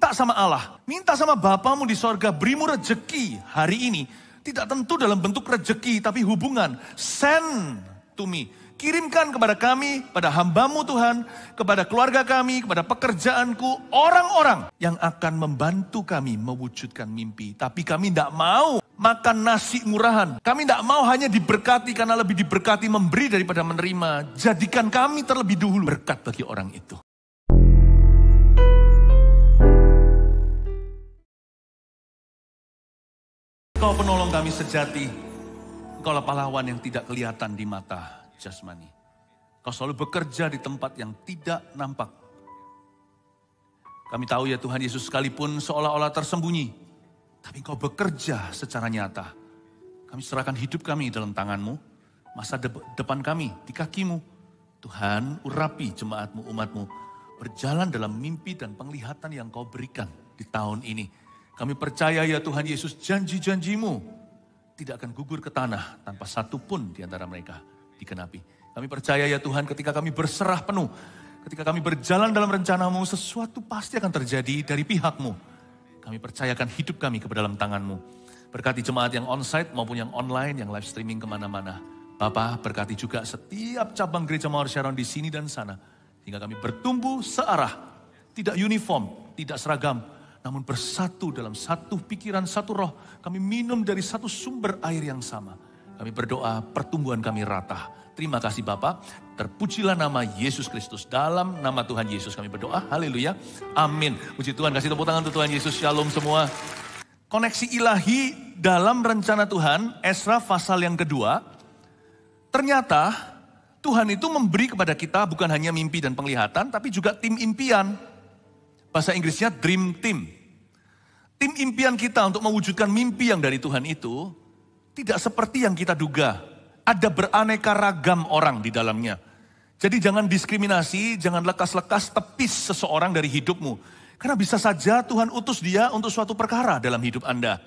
minta sama Allah, minta sama Bapamu di sorga, berimu rejeki hari ini. Tidak tentu dalam bentuk rejeki, tapi hubungan. Send to me. Kirimkan kepada kami, pada hamba-Mu Tuhan, kepada keluarga kami, kepada pekerjaanku, orang-orang yang akan membantu kami mewujudkan mimpi. Tapi kami tidak mau makan nasi murahan. Kami tidak mau hanya diberkati karena lebih diberkati memberi daripada menerima. Jadikan kami terlebih dahulu berkat bagi orang itu. Kau penolong kami sejati, Engkaulah pahlawan yang tidak kelihatan di mata jasmani. Kau selalu bekerja di tempat yang tidak nampak. Kami tahu ya Tuhan Yesus, sekalipun seolah-olah tersembunyi, tapi Engkau bekerja secara nyata. Kami serahkan hidup kami dalam tangan-Mu, masa depan kami di kaki-Mu. Tuhan, urapi jemaat-Mu, umat-Mu, berjalan dalam mimpi dan penglihatan yang Kau berikan di tahun ini. Kami percaya ya Tuhan Yesus, janji-janji-Mu tidak akan gugur ke tanah tanpa satu pun di antara mereka digenapi. Kami percaya ya Tuhan, ketika kami berserah penuh, ketika kami berjalan dalam rencana-Mu, sesuatu pasti akan terjadi dari pihak-Mu. Kami percayakan hidup kami ke dalam tangan-Mu. Berkati jemaat yang onsite maupun yang online, yang live streaming kemana-mana. Bapa, berkati juga setiap cabang gereja Mawar Sharon di sini dan sana. Sehingga kami bertumbuh searah, tidak uniform, tidak seragam, namun bersatu dalam satu pikiran, satu roh. Kami minum dari satu sumber air yang sama. Kami berdoa pertumbuhan kami rata. Terima kasih Bapa. Terpujilah nama Yesus Kristus. Dalam nama Tuhan Yesus kami berdoa. Haleluya. Amin. Puji Tuhan. Kasih tepuk tangan untuk Tuhan Yesus. Shalom semua. Koneksi ilahi dalam rencana Tuhan. Esra pasal yang kedua. Ternyata Tuhan itu memberi kepada kita bukan hanya mimpi dan penglihatan, tapi juga tim impian. Bahasa Inggrisnya dream team. Tim impian kita untuk mewujudkan mimpi yang dari Tuhan itu tidak seperti yang kita duga. Ada beraneka ragam orang di dalamnya. Jadi jangan diskriminasi, jangan lekas-lekas tepis seseorang dari hidupmu. Karena bisa saja Tuhan utus dia untuk suatu perkara dalam hidup Anda.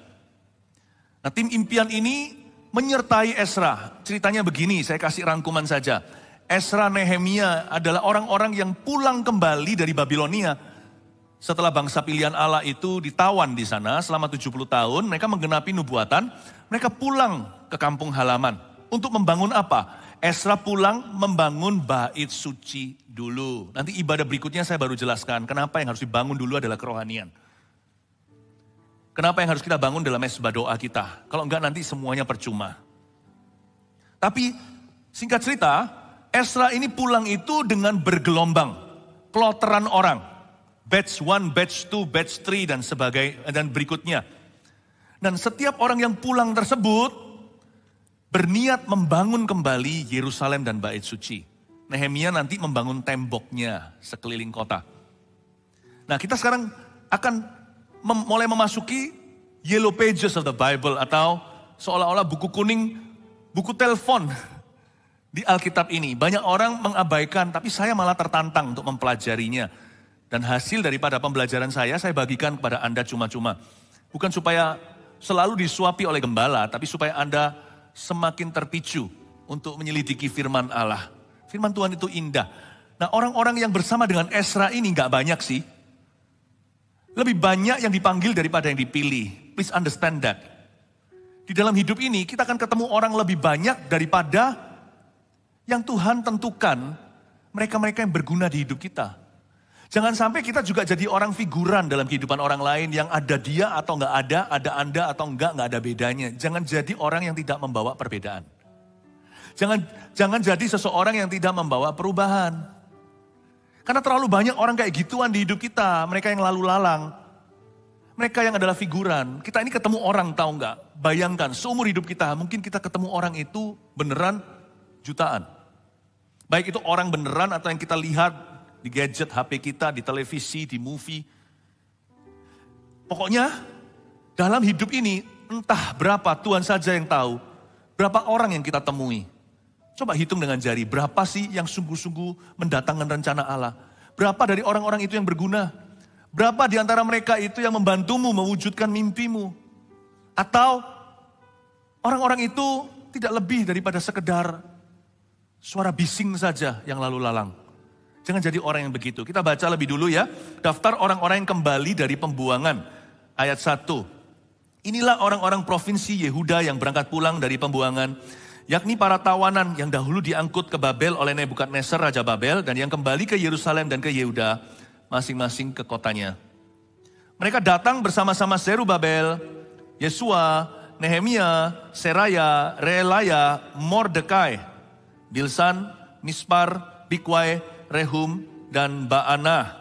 Nah, tim impian ini menyertai Esra. Ceritanya begini, saya kasih rangkuman saja. Esra, Nehemia adalah orang-orang yang pulang kembali dari Babilonia. Setelah bangsa pilihan Allah itu ditawan di sana selama 70 tahun, mereka menggenapi nubuatan, mereka pulang ke kampung halaman. Untuk membangun apa? Esra pulang membangun bait suci dulu. Nanti ibadah berikutnya saya baru jelaskan, kenapa yang harus dibangun dulu adalah kerohanian. Kenapa yang harus kita bangun dalam mesbah doa kita. Kalau enggak nanti semuanya percuma. Tapi singkat cerita, Esra ini pulang itu dengan bergelombang. Kloteran orang. Batch 1, batch 2, batch 3 dan berikutnya. Dan setiap orang yang pulang tersebut berniat membangun kembali Yerusalem dan bait suci. Nehemia nanti membangun temboknya sekeliling kota. Nah, kita sekarang akan mulai memasuki yellow pages of the Bible atau seolah-olah buku kuning, buku telepon di Alkitab ini. Banyak orang mengabaikan, tapi saya malah tertantang untuk mempelajarinya. Dan hasil daripada pembelajaran saya bagikan kepada Anda cuma-cuma. Bukan supaya selalu disuapi oleh gembala, tapi supaya Anda semakin terpicu untuk menyelidiki firman Allah. Firman Tuhan itu indah. Nah, orang-orang yang bersama dengan Esra ini gak banyak sih. Lebih banyak yang dipanggil daripada yang dipilih. Please understand that. Di dalam hidup ini kita akan ketemu orang lebih banyak daripada yang Tuhan tentukan mereka-mereka yang berguna di hidup kita. Jangan sampai kita juga jadi orang figuran dalam kehidupan orang lain yang ada dia atau nggak ada Anda atau nggak ada bedanya. Jangan jadi orang yang tidak membawa perbedaan. Jangan jadi seseorang yang tidak membawa perubahan. Karena terlalu banyak orang kayak gituan di hidup kita. Mereka yang lalu lalang. Mereka yang adalah figuran. Kita ini ketemu orang tahu nggak? Bayangkan seumur hidup kita mungkin kita ketemu orang itu beneran jutaan. Baik itu orang beneran atau yang kita lihat di gadget HP kita, di televisi, di movie. Pokoknya dalam hidup ini entah berapa Tuhan saja yang tahu. Berapa orang yang kita temui. Coba hitung dengan jari, berapa sih yang sungguh-sungguh mendatangkan rencana Allah. Berapa dari orang-orang itu yang berguna. Berapa di antara mereka itu yang membantumu mewujudkan mimpimu. Atau orang-orang itu tidak lebih daripada sekedar suara bising saja yang lalu lalang. Jangan jadi orang yang begitu. Kita baca lebih dulu ya. Daftar orang-orang yang kembali dari pembuangan. Ayat 1. Inilah orang-orang provinsi Yehuda yang berangkat pulang dari pembuangan, yakni para tawanan yang dahulu diangkut ke Babel oleh Nebukadnezar Raja Babel, dan yang kembali ke Yerusalem dan ke Yehuda, masing-masing ke kotanya. Mereka datang bersama-sama Zerubabel, Yesua, Nehemia, Seraya, Reelaya, Mordekai, Bilsan, Mispar, Bikwai, Rehum, dan Baanah.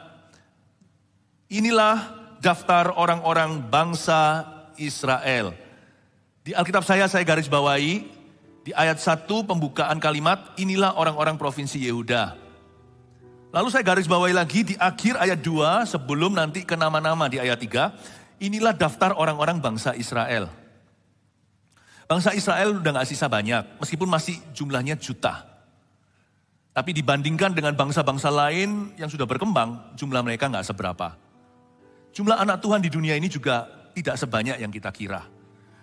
Inilah daftar orang-orang bangsa Israel. Di Alkitab saya garis bawahi, di ayat 1 pembukaan kalimat, inilah orang-orang provinsi Yehuda. Lalu saya garis bawahi lagi di akhir ayat 2, sebelum nanti ke nama-nama di ayat 3, inilah daftar orang-orang bangsa Israel. Bangsa Israel udah gak sisa banyak, meskipun masih jumlahnya juta. Tapi dibandingkan dengan bangsa-bangsa lain yang sudah berkembang, jumlah mereka gak seberapa. Jumlah anak Tuhan di dunia ini juga tidak sebanyak yang kita kira.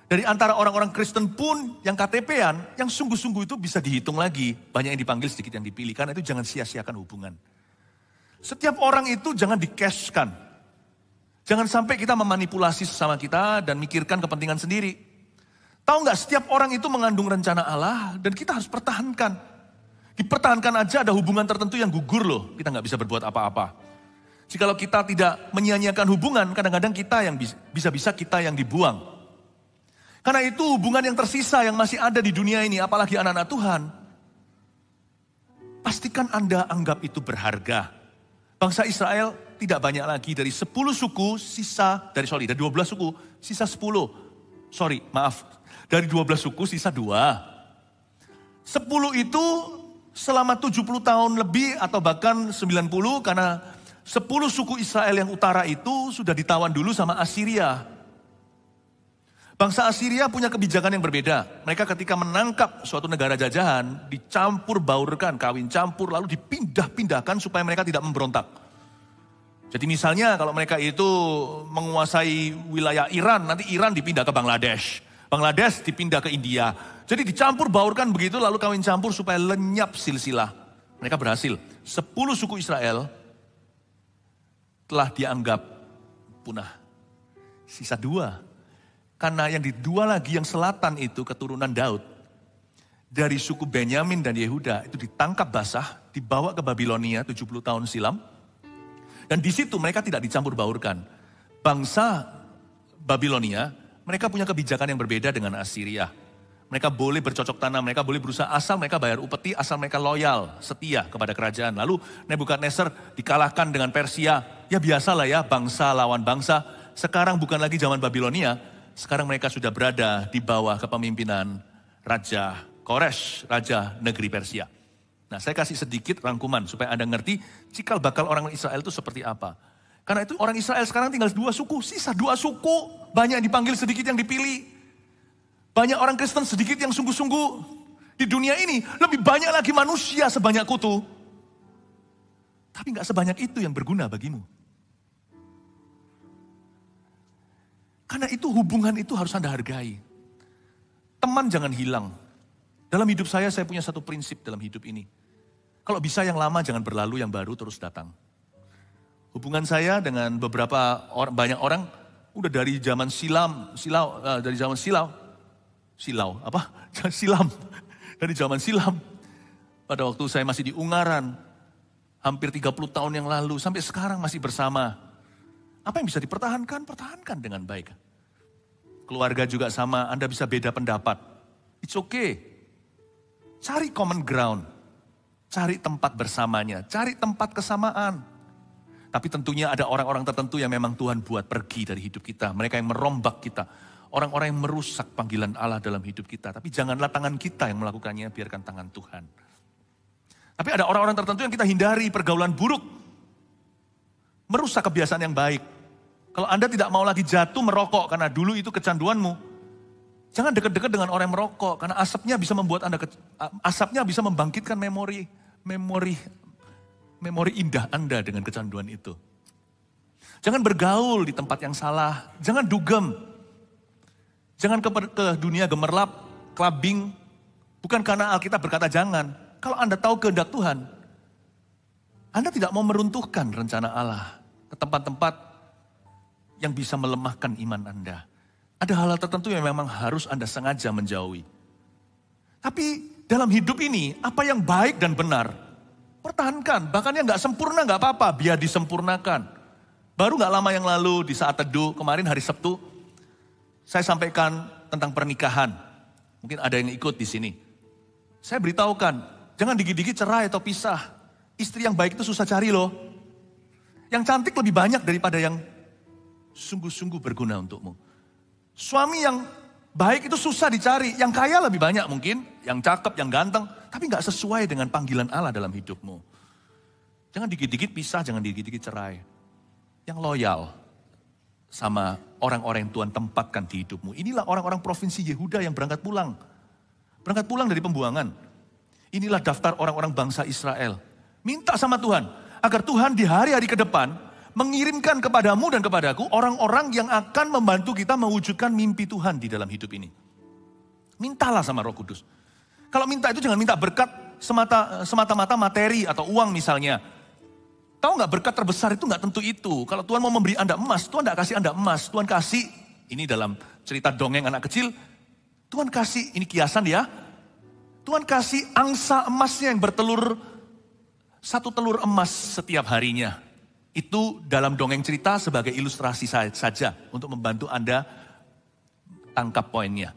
Dari antara orang-orang Kristen pun yang KTP-an, yang sungguh-sungguh itu bisa dihitung lagi. Banyak yang dipanggil, sedikit yang dipilih. Karena itu jangan sia-siakan hubungan. Setiap orang itu jangan di-cashkan. Jangan sampai kita memanipulasi sesama kita dan mikirkan kepentingan sendiri. Tahu gak, setiap orang itu mengandung rencana Allah dan kita harus pertahankan. Dipertahankan aja ada hubungan tertentu yang gugur loh. Kita gak bisa berbuat apa-apa. Jikalau kita tidak menyia-nyiakan hubungan, kadang-kadang kita yang bisa-bisa kita yang dibuang. Karena itu hubungan yang tersisa yang masih ada di dunia ini, apalagi anak-anak Tuhan, pastikan Anda anggap itu berharga. Bangsa Israel tidak banyak lagi, dari 10 suku sisa, dari 12 suku sisa 10. Dari 12 suku sisa 2. 10 itu selama 70 tahun lebih atau bahkan 90, karena 10 suku Israel yang utara itu sudah ditawan dulu sama Assyria. Bangsa Assyria punya kebijakan yang berbeda. Mereka ketika menangkap suatu negara jajahan, dicampur baurkan, kawin campur, lalu dipindah-pindahkan supaya mereka tidak memberontak. Jadi misalnya kalau mereka itu menguasai wilayah Iran, nanti Iran dipindah ke Bangladesh. Bangladesh dipindah ke India. Jadi dicampur baurkan begitu, lalu kawin campur supaya lenyap silsilah. Mereka berhasil. 10 suku Israel telah dianggap punah. Sisa 2. Karena yang di 2 lagi, yang selatan itu keturunan Daud. Dari suku Benyamin dan Yehuda itu ditangkap basah, dibawa ke Babilonia 70 tahun silam. Dan di situ mereka tidak dicampur baurkan. Bangsa Babilonia, mereka punya kebijakan yang berbeda dengan Assyria. Mereka boleh bercocok tanam, mereka boleh berusaha asal mereka bayar upeti, asal mereka loyal, setia kepada kerajaan. Lalu Nebukadnezar dikalahkan dengan Persia. Ya biasalah ya, bangsa lawan bangsa. Sekarang bukan lagi zaman Babilonia, sekarang mereka sudah berada di bawah kepemimpinan Raja Koresh, Raja negeri Persia. Nah, saya kasih sedikit rangkuman supaya Anda ngerti cikal bakal orang Israel itu seperti apa. Karena itu orang Israel sekarang tinggal 2 suku, sisa 2 suku. Banyak yang dipanggil, sedikit yang dipilih. Banyak orang Kristen, sedikit yang sungguh-sungguh. Di dunia ini lebih banyak lagi manusia sebanyak kutu. Tapi gak sebanyak itu yang berguna bagimu. Karena itu hubungan itu harus Anda hargai. Teman jangan hilang. Dalam hidup saya punya satu prinsip dalam hidup ini. Kalau bisa yang lama jangan berlalu, yang baru terus datang. Hubungan saya dengan beberapa orang, banyak orang udah dari zaman silam. Dari zaman silam. Pada waktu saya masih di Ungaran, hampir 30 tahun yang lalu, sampai sekarang masih bersama. Apa yang bisa dipertahankan? Pertahankan dengan baik. Keluarga juga sama, Anda bisa beda pendapat. It's okay. Cari common ground. Cari tempat bersamanya, cari tempat kesamaan. Tapi tentunya ada orang-orang tertentu yang memang Tuhan buat pergi dari hidup kita. Mereka yang merombak kita. Orang-orang yang merusak panggilan Allah dalam hidup kita. Tapi janganlah tangan kita yang melakukannya, biarkan tangan Tuhan. Tapi ada orang-orang tertentu yang kita hindari, pergaulan buruk. Merusak kebiasaan yang baik. Kalau Anda tidak mau lagi jatuh merokok karena dulu itu kecanduanmu, jangan dekat-dekat dengan orang yang merokok. Karena asapnya bisa membuat Anda, asapnya bisa membangkitkan memori indah Anda dengan kecanduan itu. Jangan bergaul di tempat yang salah. Jangan dugem. Jangan ke dunia gemerlap, clubbing. Bukan karena Alkitab berkata jangan. Kalau Anda tahu kehendak Tuhan, Anda tidak mau meruntuhkan rencana Allah ke tempat-tempat yang bisa melemahkan iman Anda. Ada hal-hal tertentu yang memang harus Anda sengaja menjauhi. Tapi dalam hidup ini, apa yang baik dan benar, pertahankan. Bahkan yang gak sempurna gak apa-apa, biar disempurnakan. Baru gak lama yang lalu di saat teduh, kemarin hari Sabtu, saya sampaikan tentang pernikahan. Mungkin ada yang ikut di sini. Saya beritahukan, jangan dikit-dikit cerai atau pisah. Istri yang baik itu susah cari loh. Yang cantik lebih banyak daripada yang sungguh-sungguh berguna untukmu. Suami yang baik itu susah dicari. Yang kaya lebih banyak mungkin. Yang cakep, yang ganteng. Tapi gak sesuai dengan panggilan Allah dalam hidupmu. Jangan dikit-dikit pisah, jangan dikit-dikit cerai. Yang loyal sama orang-orang yang Tuhan tempatkan di hidupmu. Inilah orang-orang provinsi Yehuda yang berangkat pulang. Berangkat pulang dari pembuangan. Inilah daftar orang-orang bangsa Israel. Minta sama Tuhan, agar Tuhan di hari-hari ke depan mengirimkan kepadamu dan kepadaku orang-orang yang akan membantu kita mewujudkan mimpi Tuhan di dalam hidup ini. Mintalah sama Roh Kudus. Kalau minta itu jangan minta berkat semata-mata materi atau uang misalnya. Tahu nggak berkat terbesar itu nggak tentu itu. Kalau Tuhan mau memberi Anda emas, Tuhan nggak kasih Anda emas. Tuhan kasih, ini dalam cerita dongeng anak kecil, Tuhan kasih, ini kiasan ya. Tuhan kasih angsa emasnya yang bertelur, 1 telur emas setiap harinya. Itu dalam dongeng cerita sebagai ilustrasi saja untuk membantu Anda tangkap poinnya.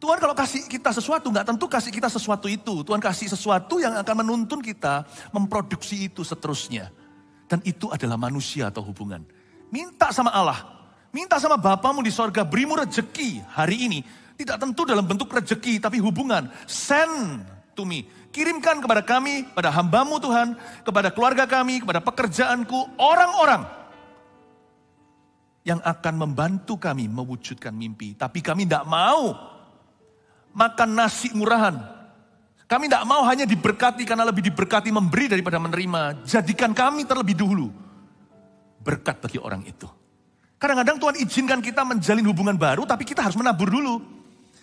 Tuhan kalau kasih kita sesuatu, nggak tentu kasih kita sesuatu itu. Tuhan kasih sesuatu yang akan menuntun kita memproduksi itu seterusnya. Dan itu adalah manusia atau hubungan. Minta sama Allah, minta sama Bapamu di sorga, berimu rejeki hari ini. Tidak tentu dalam bentuk rejeki, tapi hubungan. Send to me. Kirimkan kepada kami, pada hamba-Mu Tuhan, kepada keluarga kami, kepada pekerjaanku, orang-orang yang akan membantu kami mewujudkan mimpi. Tapi kami tidak mau makan nasi murahan. Kami tidak mau hanya diberkati karena lebih diberkati memberi daripada menerima. Jadikan kami terlebih dahulu berkat bagi orang itu. Kadang-kadang Tuhan izinkan kita menjalin hubungan baru, tapi kita harus menabur dulu.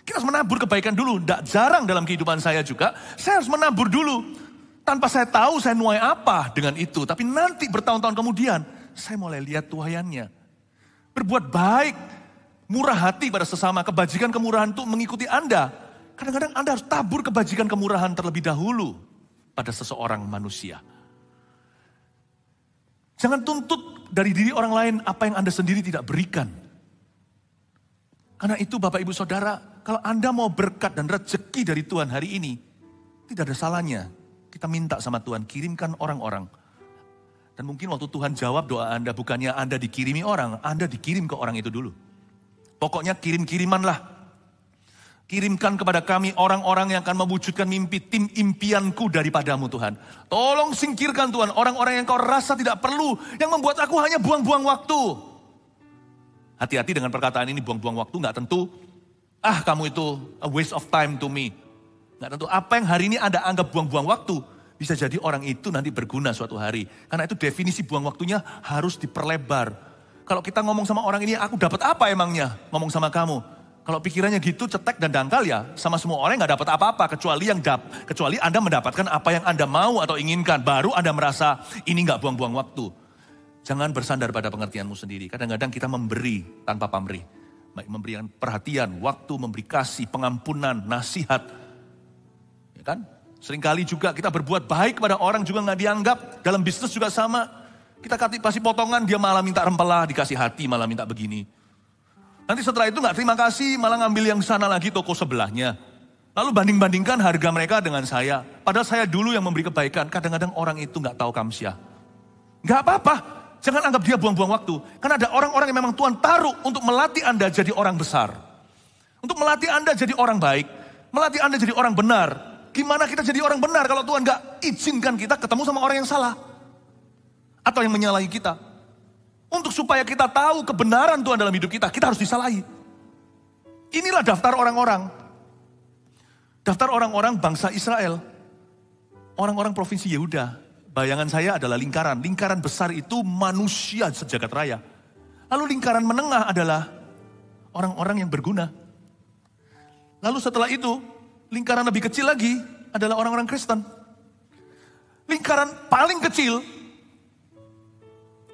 Kita harus menabur kebaikan dulu. Tidak jarang dalam kehidupan saya juga, saya harus menabur dulu. Tanpa saya tahu saya nuai apa dengan itu. Tapi nanti bertahun-tahun kemudian, saya mulai lihat tuaiannya. Berbuat baik, murah hati pada sesama, kebajikan kemurahan itu mengikuti Anda. Kadang-kadang Anda harus tabur kebajikan kemurahan terlebih dahulu pada seseorang manusia. Jangan tuntut dari diri orang lain apa yang Anda sendiri tidak berikan. Karena itu Bapak Ibu Saudara, kalau Anda mau berkat dan rezeki dari Tuhan hari ini, tidak ada salahnya. Kita minta sama Tuhan, kirimkan orang-orang. Dan mungkin waktu Tuhan jawab doa Anda, bukannya Anda dikirimi orang, Anda dikirim ke orang itu dulu. Pokoknya kirim-kirimanlah. Kirimkan kepada kami orang-orang yang akan mewujudkan mimpi, tim impianku daripadamu Tuhan. Tolong singkirkan Tuhan, orang-orang yang kau rasa tidak perlu, yang membuat aku hanya buang-buang waktu. Hati-hati dengan perkataan ini, buang-buang waktu, gak tentu. Kamu itu a waste of time to me. Gak tentu apa yang hari ini Anda anggap buang-buang waktu, bisa jadi orang itu nanti berguna suatu hari. Karena itu definisi buang waktunya harus diperlebar. Kalau kita ngomong sama orang ini, aku dapat apa emangnya ngomong sama kamu? Kalau pikirannya gitu cetek dan dangkal ya, sama semua orang gak dapat apa-apa. Kecuali Anda mendapatkan apa yang Anda mau atau inginkan. Baru Anda merasa ini gak buang-buang waktu. Jangan bersandar pada pengertianmu sendiri. Kadang-kadang kita memberi tanpa pamrih. Baik memberikan perhatian, waktu, memberi kasih, pengampunan, nasihat. Ya kan? Seringkali juga kita berbuat baik kepada orang juga gak dianggap. Dalam bisnis juga sama. Kita kasih potongan, dia malah minta rempelah, dikasih hati malah minta begini. Nanti setelah itu gak terima kasih, malah ngambil yang sana lagi toko sebelahnya. Lalu banding-bandingkan harga mereka dengan saya. Padahal saya dulu yang memberi kebaikan. Kadang-kadang orang itu gak tahu kamsyah. Gak apa-apa. Jangan anggap dia buang-buang waktu. Karena ada orang-orang yang memang Tuhan taruh untuk melatih Anda jadi orang besar. Untuk melatih Anda jadi orang baik. Melatih Anda jadi orang benar. Gimana kita jadi orang benar kalau Tuhan gak izinkan kita ketemu sama orang yang salah. Atau yang menyalahi kita. Untuk supaya kita tahu kebenaran Tuhan dalam hidup kita, kita harus disalahi. Inilah daftar orang-orang. Daftar orang-orang bangsa Israel. Orang-orang provinsi Yehuda. Bayangan saya adalah lingkaran. Lingkaran besar itu manusia sejagat raya. Lalu lingkaran menengah adalah orang-orang yang berguna. Lalu setelah itu, lingkaran lebih kecil lagi adalah orang-orang Kristen. Lingkaran paling kecil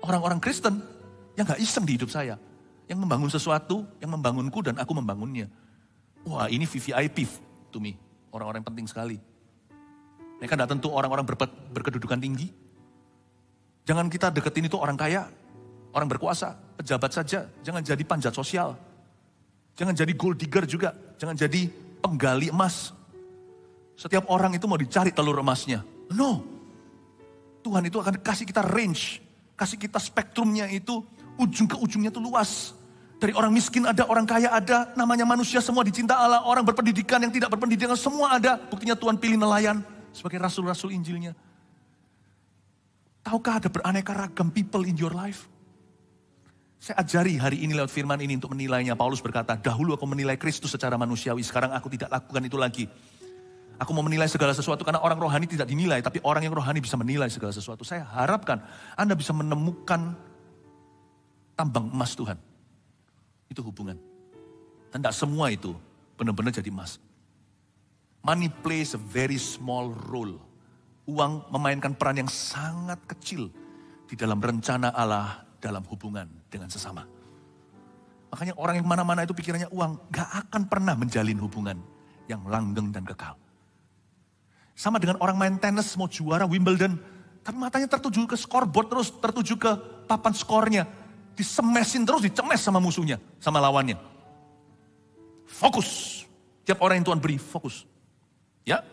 orang-orang Kristen yang gak iseng di hidup saya. Yang membangun sesuatu, yang membangunku dan aku membangunnya. Wah, ini VVIP to me. Orang-orang yang penting sekali. Mereka gak tentu orang-orang berkedudukan tinggi. Jangan kita deketin itu orang kaya, orang berkuasa, pejabat saja. Jangan jadi panjat sosial. Jangan jadi gold digger juga. Jangan jadi penggali emas. Setiap orang itu mau dicari telur emasnya. No. Tuhan itu akan kasih kita range. Kasih kita spektrumnya itu ujung ke ujungnya itu luas. Dari orang miskin ada, orang kaya ada. Namanya manusia semua dicinta Allah. Orang berpendidikan yang tidak berpendidikan semua ada. Buktinya Tuhan pilih nelayan sebagai rasul-rasul Injilnya. Tahukah ada beraneka ragam people in your life? Saya ajari hari ini lewat firman ini untuk menilainya. Paulus berkata, dahulu aku menilai Kristus secara manusiawi. Sekarang aku tidak lakukan itu lagi. Aku mau menilai segala sesuatu karena orang rohani tidak dinilai. Tapi orang yang rohani bisa menilai segala sesuatu. Saya harapkan Anda bisa menemukan tambang emas Tuhan. Itu hubungan. Dan tidak semua itu benar-benar jadi emas. Money plays a very small role. Uang memainkan peran yang sangat kecil di dalam rencana Allah dalam hubungan dengan sesama. Makanya orang yang mana-mana itu pikirannya uang gak akan pernah menjalin hubungan yang langgeng dan kekal. Sama dengan orang main tenis mau juara Wimbledon, tapi matanya tertuju ke scoreboard terus, tertuju ke papan skornya. Disemesin terus, dicemes sama musuhnya, sama lawannya. Fokus. Tiap orang yang Tuhan beri, fokus. Ya.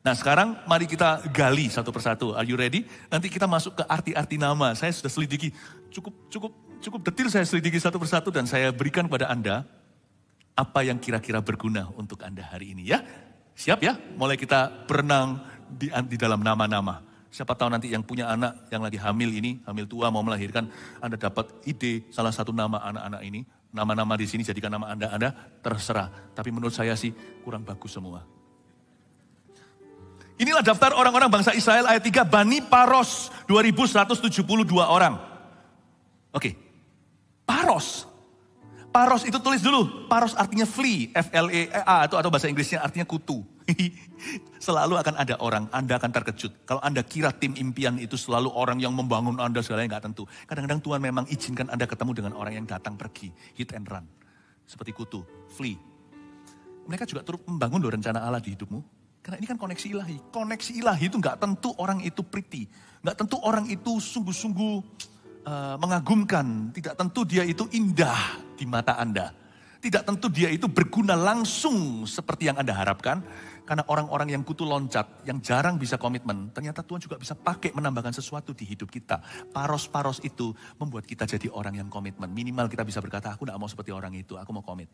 Nah sekarang mari kita gali satu persatu. Are you ready? Nanti kita masuk ke arti-arti nama. Saya sudah selidiki, cukup detil saya selidiki satu persatu dan saya berikan kepada Anda apa yang kira-kira berguna untuk Anda hari ini ya. Siap ya? Mulai kita berenang di dalam nama-nama. Siapa tahu nanti yang punya anak yang lagi hamil ini, hamil tua mau melahirkan, Anda dapat ide salah satu nama anak-anak ini. Nama-nama di sini jadikan nama Anda terserah. Tapi menurut saya sih kurang bagus semua. Inilah daftar orang-orang bangsa Israel ayat 3, Bani Paros 2172 orang. Oke, Paros. Paros itu tulis dulu, Paros artinya flea, F-L-E-A atau bahasa Inggrisnya artinya kutu. Selalu akan ada orang, Anda akan terkejut. Kalau Anda kira tim impian itu selalu orang yang membangun Anda segalanya nggak tentu. Kadang-kadang Tuhan memang izinkan Anda ketemu dengan orang yang datang pergi, hit and run. Seperti kutu, flea. Mereka juga turut membangun loh rencana Allah di hidupmu. Karena ini kan koneksi ilahi. Koneksi ilahi itu nggak tentu orang itu pretty. Nggak tentu orang itu sungguh-sungguh mengagumkan. Tidak tentu dia itu indah di mata Anda. Tidak tentu dia itu berguna langsung seperti yang Anda harapkan. Karena orang-orang yang kutu loncat, yang jarang bisa komitmen, ternyata Tuhan juga bisa pakai menambahkan sesuatu di hidup kita. Paros-paros itu membuat kita jadi orang yang komitmen. Minimal kita bisa berkata, aku gak mau seperti orang itu, aku mau komit.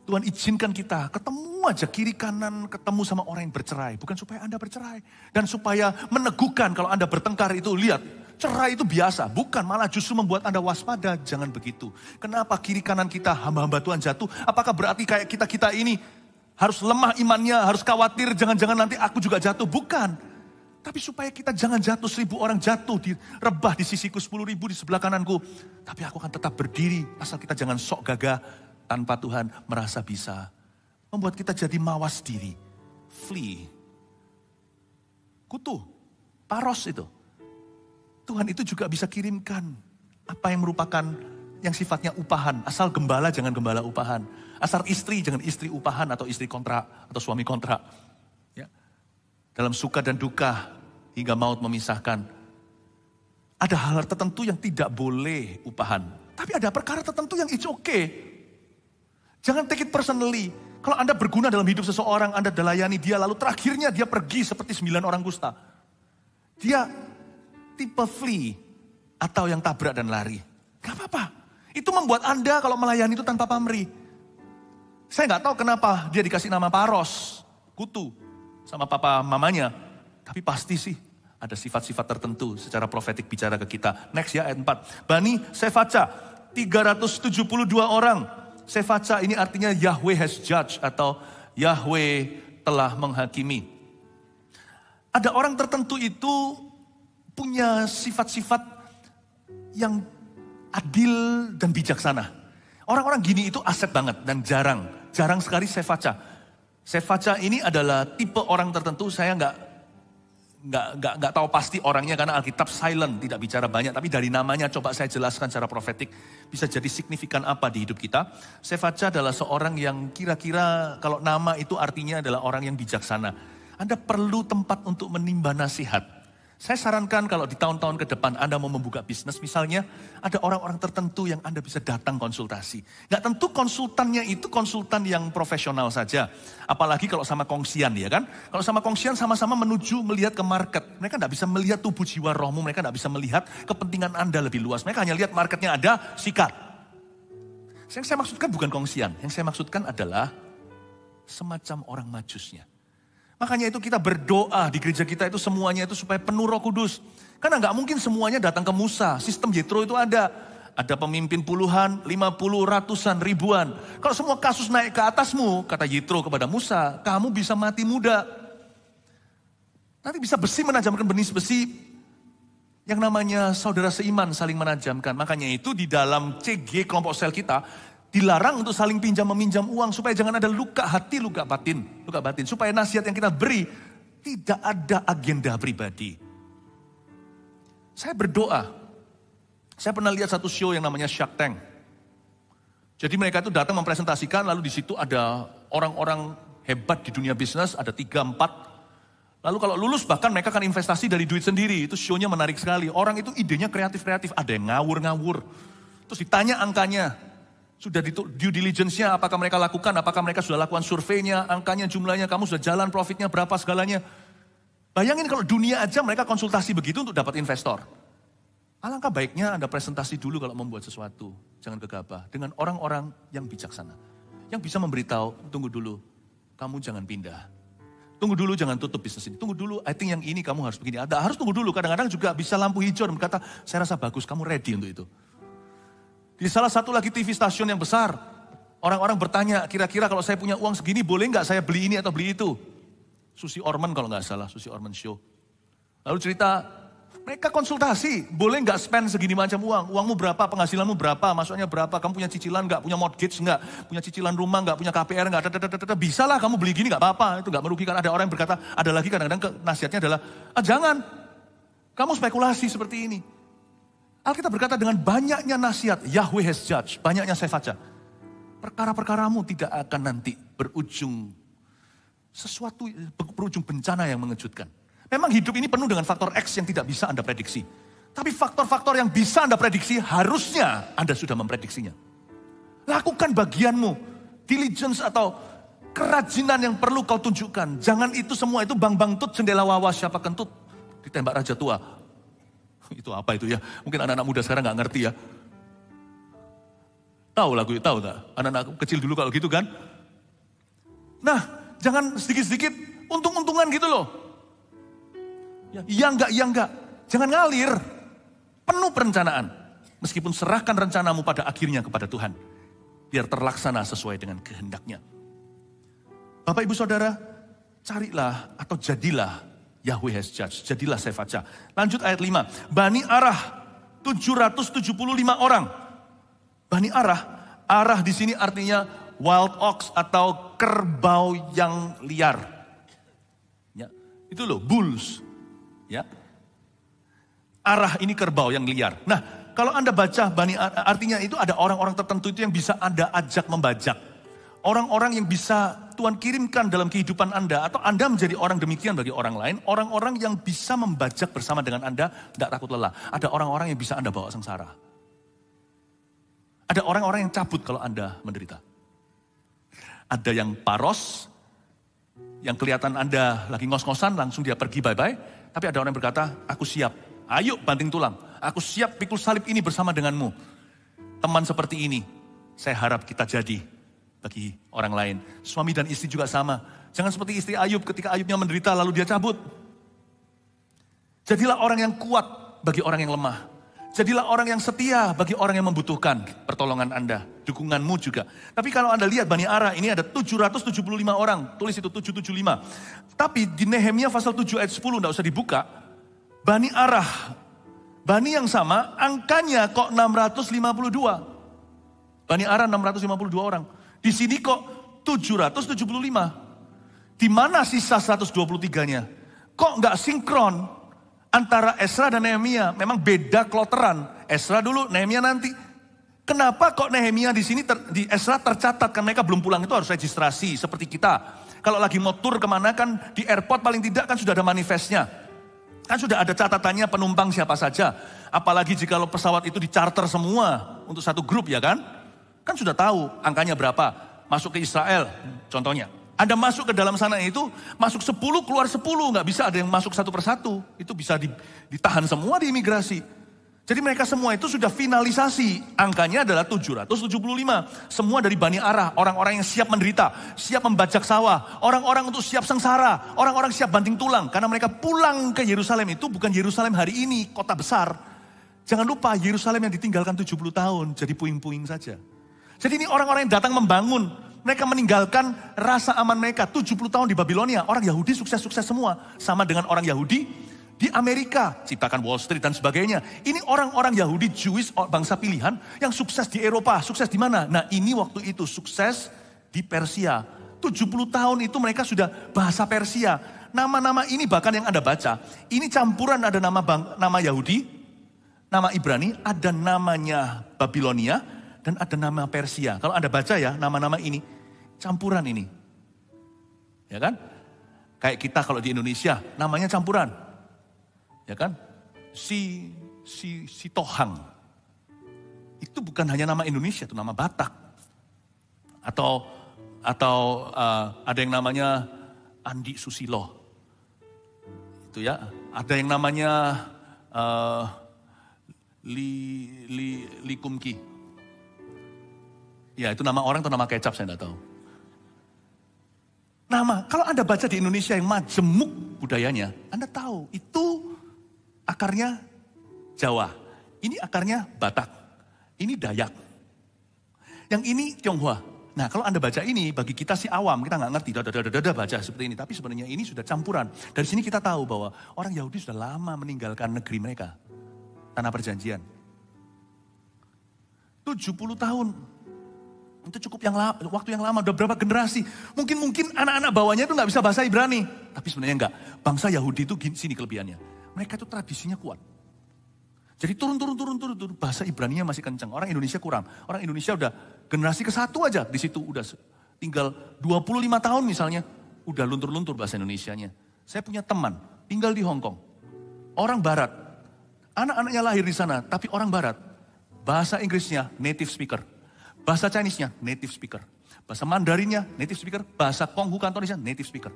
Tuhan izinkan kita ketemu aja kiri kanan, ketemu sama orang yang bercerai. Bukan supaya Anda bercerai. Dan supaya meneguhkan kalau Anda bertengkar itu, lihat, cerai itu biasa. Bukan, malah justru membuat Anda waspada. Jangan begitu. Kenapa kiri kanan kita hamba-hamba Tuhan jatuh? Apakah berarti kayak kita ini harus lemah imannya, harus khawatir, jangan-jangan nanti aku juga jatuh? Bukan. Tapi supaya kita jangan jatuh, 1000 orang jatuh, rebah di sisiku, 10.000 di sebelah kananku. Tapi aku akan tetap berdiri, asal kita jangan sok gagah tanpa Tuhan merasa bisa. Membuat kita jadi mawas diri. Flee. Kutu. Paros itu. Tuhan itu juga bisa kirimkan apa yang merupakan yang sifatnya upahan. Asal gembala jangan gembala upahan. Asal istri jangan istri upahan atau istri kontrak atau suami kontrak. Ya. Dalam suka dan duka hingga maut memisahkan. Ada hal tertentu yang tidak boleh upahan. Tapi ada perkara tertentu yang it's okay. Jangan take it personally. Kalau Anda berguna dalam hidup seseorang, Anda melayani dia, lalu terakhirnya dia pergi seperti 9 orang kusta. Dia tipe flee atau yang tabrak dan lari. Gak apa-apa. Itu membuat Anda kalau melayani itu tanpa pamrih. Saya gak tahu kenapa dia dikasih nama Paros, kutu, sama papa mamanya. Tapi pasti sih ada sifat-sifat tertentu secara profetik bicara ke kita. Next ya ayat 4. Bani Sefaca, 372 orang. Sefaca ini artinya Yahweh has judged atau Yahweh telah menghakimi. Ada orang tertentu itu punya sifat-sifat yang adil dan bijaksana. Orang-orang gini itu aset banget dan jarang sekali Sefaca. Sefaca ini adalah tipe orang tertentu, saya nggak tahu pasti orangnya karena Alkitab silent, tidak bicara banyak. Tapi dari namanya coba saya jelaskan secara profetik, bisa jadi signifikan apa di hidup kita. Shephatya adalah seorang yang kira-kira kalau nama itu artinya adalah orang yang bijaksana. Anda perlu tempat untuk menimba nasihat. Saya sarankan kalau di tahun-tahun ke depan Anda mau membuka bisnis misalnya, ada orang-orang tertentu yang Anda bisa datang konsultasi. Nggak tentu konsultannya itu konsultan yang profesional saja. Apalagi kalau sama kongsian ya kan. Kalau sama kongsian sama-sama menuju melihat ke market. Mereka nggak bisa melihat tubuh jiwa rohmu, mereka nggak bisa melihat kepentingan Anda lebih luas. Mereka hanya lihat marketnya ada, sikat. Yang saya maksudkan bukan kongsian, yang saya maksudkan adalah semacam orang majusnya. Makanya itu kita berdoa di gereja kita itu semuanya itu supaya penuh Roh Kudus. Karena nggak mungkin semuanya datang ke Musa. Sistem Yetro itu ada. Ada pemimpin puluhan, 50, ratusan, ribuan. Kalau semua kasus naik ke atasmu, kata Yetro kepada Musa, kamu bisa mati muda. Nanti bisa besi menajamkan benih besi. Yang namanya saudara seiman saling menajamkan. Makanya itu di dalam CG kelompok sel kita, dilarang untuk saling pinjam meminjam uang supaya jangan ada luka hati, luka batin. Supaya nasihat yang kita beri tidak ada agenda pribadi. Saya berdoa. Saya pernah lihat satu show yang namanya Shark Tank. Jadi mereka itu datang mempresentasikan, lalu di situ ada orang-orang hebat di dunia bisnis, ada 3, 4. Lalu kalau lulus bahkan mereka akan investasi dari duit sendiri. Itu show-nya menarik sekali. Orang itu idenya kreatif-kreatif, ada yang ngawur-ngawur. Terus ditanya angkanya. Sudah di due diligence-nya, apakah mereka lakukan, apakah mereka sudah lakukan surveinya, angkanya, jumlahnya, kamu sudah jalan, profitnya berapa, segalanya. Bayangin kalau dunia aja mereka konsultasi begitu untuk dapat investor. Alangkah baiknya Anda presentasi dulu kalau membuat sesuatu. Jangan gegabah. Dengan orang-orang yang bijaksana. Yang bisa memberitahu, tunggu dulu, kamu jangan pindah. Tunggu dulu, jangan tutup bisnis ini. Tunggu dulu, I think yang ini kamu harus begini. Harus tunggu dulu, kadang-kadang juga bisa lampu hijau dan berkata, saya rasa bagus, kamu ready untuk itu. Di salah satu lagi TV stasiun yang besar, orang-orang bertanya, kira-kira kalau saya punya uang segini, boleh nggak saya beli ini atau beli itu? Susi Orman kalau nggak salah, Susi Orman Show. Lalu cerita, mereka konsultasi, boleh nggak spend segini macam uang? Uangmu berapa, penghasilanmu berapa, masuknya berapa, kamu punya cicilan nggak, punya mortgage nggak, punya cicilan rumah nggak, punya KPR nggak, bisa lah kamu beli gini nggak apa-apa, itu nggak merugikan. Ada orang yang berkata, ada lagi kadang-kadang nasihatnya adalah, jangan, kamu spekulasi seperti ini. Alkitab berkata dengan banyaknya nasihat, Yahweh has judged, banyaknya Shephatya. Perkara-perkaramu tidak akan nanti berujung bencana yang mengejutkan. Memang hidup ini penuh dengan faktor X yang tidak bisa Anda prediksi. Tapi faktor-faktor yang bisa Anda prediksi, harusnya Anda sudah memprediksinya. Lakukan bagianmu, diligence atau kerajinan yang perlu kau tunjukkan. Jangan itu semua itu bang-bang tut, jendela wawa siapa kentut, ditembak raja tua. Itu apa itu ya? Mungkin anak-anak muda sekarang nggak ngerti ya. Tahu lagu itu, tahu tak? Anak-anak kecil dulu kalau gitu kan. Nah, jangan sedikit-sedikit untung-untungan gitu loh. Ya enggak. Jangan ngalir. Penuh perencanaan. Meskipun serahkan rencanamu pada akhirnya kepada Tuhan. Biar terlaksana sesuai dengan kehendaknya. Bapak ibu saudara, carilah atau jadilah Yahweh has judged. Jadilah Shephatya. Lanjut ayat 5. Bani Arah 775 orang. Bani Arah di sini artinya wild ox atau kerbau yang liar. Ya, itu loh, bulls. Ya. Arah ini kerbau yang liar. Nah, kalau Anda baca Bani Arah, artinya itu ada orang-orang tertentu itu yang bisa Anda ajak membajak. Orang-orang yang bisa Tuhan kirimkan dalam kehidupan Anda, atau Anda menjadi orang demikian bagi orang lain, orang-orang yang bisa membajak bersama dengan Anda, tidak takut lelah. Ada orang-orang yang bisa Anda bawa sengsara. Ada orang-orang yang cabut kalau Anda menderita. Ada yang paros, yang kelihatan Anda lagi ngos-ngosan, langsung dia pergi bye-bye. Tapi ada orang yang berkata, aku siap, ayo banting tulang, aku siap pikul salib ini bersama denganmu. Teman seperti ini, saya harap kita jadi bagi orang lain. Suami dan istri juga sama. Jangan seperti istri Ayub ketika Ayubnya menderita lalu dia cabut. Jadilah orang yang kuat bagi orang yang lemah. Jadilah orang yang setia bagi orang yang membutuhkan pertolongan Anda, dukunganmu juga. Tapi kalau Anda lihat Bani Arah ini ada 775 orang, tulis itu 775. Tapi di Nehemia pasal 7 ayat 10, enggak usah dibuka. Bani Arah, Bani yang sama, angkanya kok 652. Bani Arah 652 orang. Di sini kok 775. Di mana sisa 123-nya? Kok nggak sinkron antara Ezra dan Nehemia? Memang beda kloteran. Ezra dulu, Nehemia nanti. Kenapa kok Nehemia di sini di Ezra tercatat? Kan mereka belum pulang, itu harus registrasi seperti kita. Kalau lagi mau tur kemana kan di airport paling tidak kan sudah ada manifestnya. Kan sudah ada catatannya penumpang siapa saja. Apalagi jika pesawat itu di-charter semua untuk satu grup ya kan. Kan sudah tahu angkanya berapa. Masuk ke Israel contohnya. Anda masuk ke dalam sana itu, masuk 10 keluar 10. Nggak bisa ada yang masuk satu persatu. Itu bisa ditahan semua di imigrasi. Jadi mereka semua itu sudah finalisasi. Angkanya adalah 775. Semua dari Bani Arah. Orang-orang yang siap menderita. Siap membajak sawah. Orang-orang untuk siap sengsara. Orang-orang siap banting tulang. Karena mereka pulang ke Yerusalem itu bukan Yerusalem hari ini. Kota besar. Jangan lupa Yerusalem yang ditinggalkan 70 tahun. Jadi puing-puing saja. Jadi ini orang-orang yang datang membangun. Mereka meninggalkan rasa aman mereka. 70 tahun di Babilonia. Orang Yahudi sukses-sukses semua. Sama dengan orang Yahudi di Amerika, ciptakan Wall Street dan sebagainya. Ini orang-orang Yahudi, Jewish, bangsa pilihan yang sukses di Eropa. Sukses di mana? Nah ini waktu itu sukses di Persia. 70 tahun itu mereka sudah bahasa Persia. Nama-nama ini bahkan yang Anda baca, ini campuran ada nama Yahudi, nama Ibrani, ada namanya Babilonia, dan ada nama Persia. Kalau Anda baca ya, nama-nama ini, campuran ini. Ya kan? Kayak kita kalau di Indonesia, namanya campuran. Ya kan? Si Tohang. Itu bukan hanya nama Indonesia, itu nama Batak. Atau ada yang namanya Andi Susilo. Itu ya. Ada yang namanya Li Kumki. Ya itu nama orang atau nama kecap saya tidak tahu. Nama, kalau Anda baca di Indonesia yang majemuk budayanya, Anda tahu itu akarnya Jawa, ini akarnya Batak, ini Dayak, yang ini Tionghoa. Nah kalau Anda baca ini, bagi kita si awam, kita nggak ngerti, dada baca seperti ini. Tapi sebenarnya ini sudah campuran. Dari sini kita tahu bahwa orang Yahudi sudah lama meninggalkan negeri mereka, tanah perjanjian. 70 tahun, itu cukup waktu yang lama, udah berapa generasi. Mungkin anak-anak bawahnya itu nggak bisa bahasa Ibrani. Tapi sebenarnya enggak, bangsa Yahudi itu sini kelebihannya. Mereka itu tradisinya kuat. Jadi turun, bahasa Ibraninya masih kencang. Orang Indonesia kurang. Orang Indonesia udah generasi ke-1 aja di situ udah tinggal 25 tahun misalnya, udah luntur-luntur bahasa Indonesianya. Saya punya teman tinggal di Hong Kong. Orang barat. Anak-anaknya lahir di sana, tapi orang barat. Bahasa Inggrisnya native speaker. Bahasa Chinese-nya native speaker. Bahasa Mandarinnya native speaker. Bahasa Konghu Kantonisnya native speaker.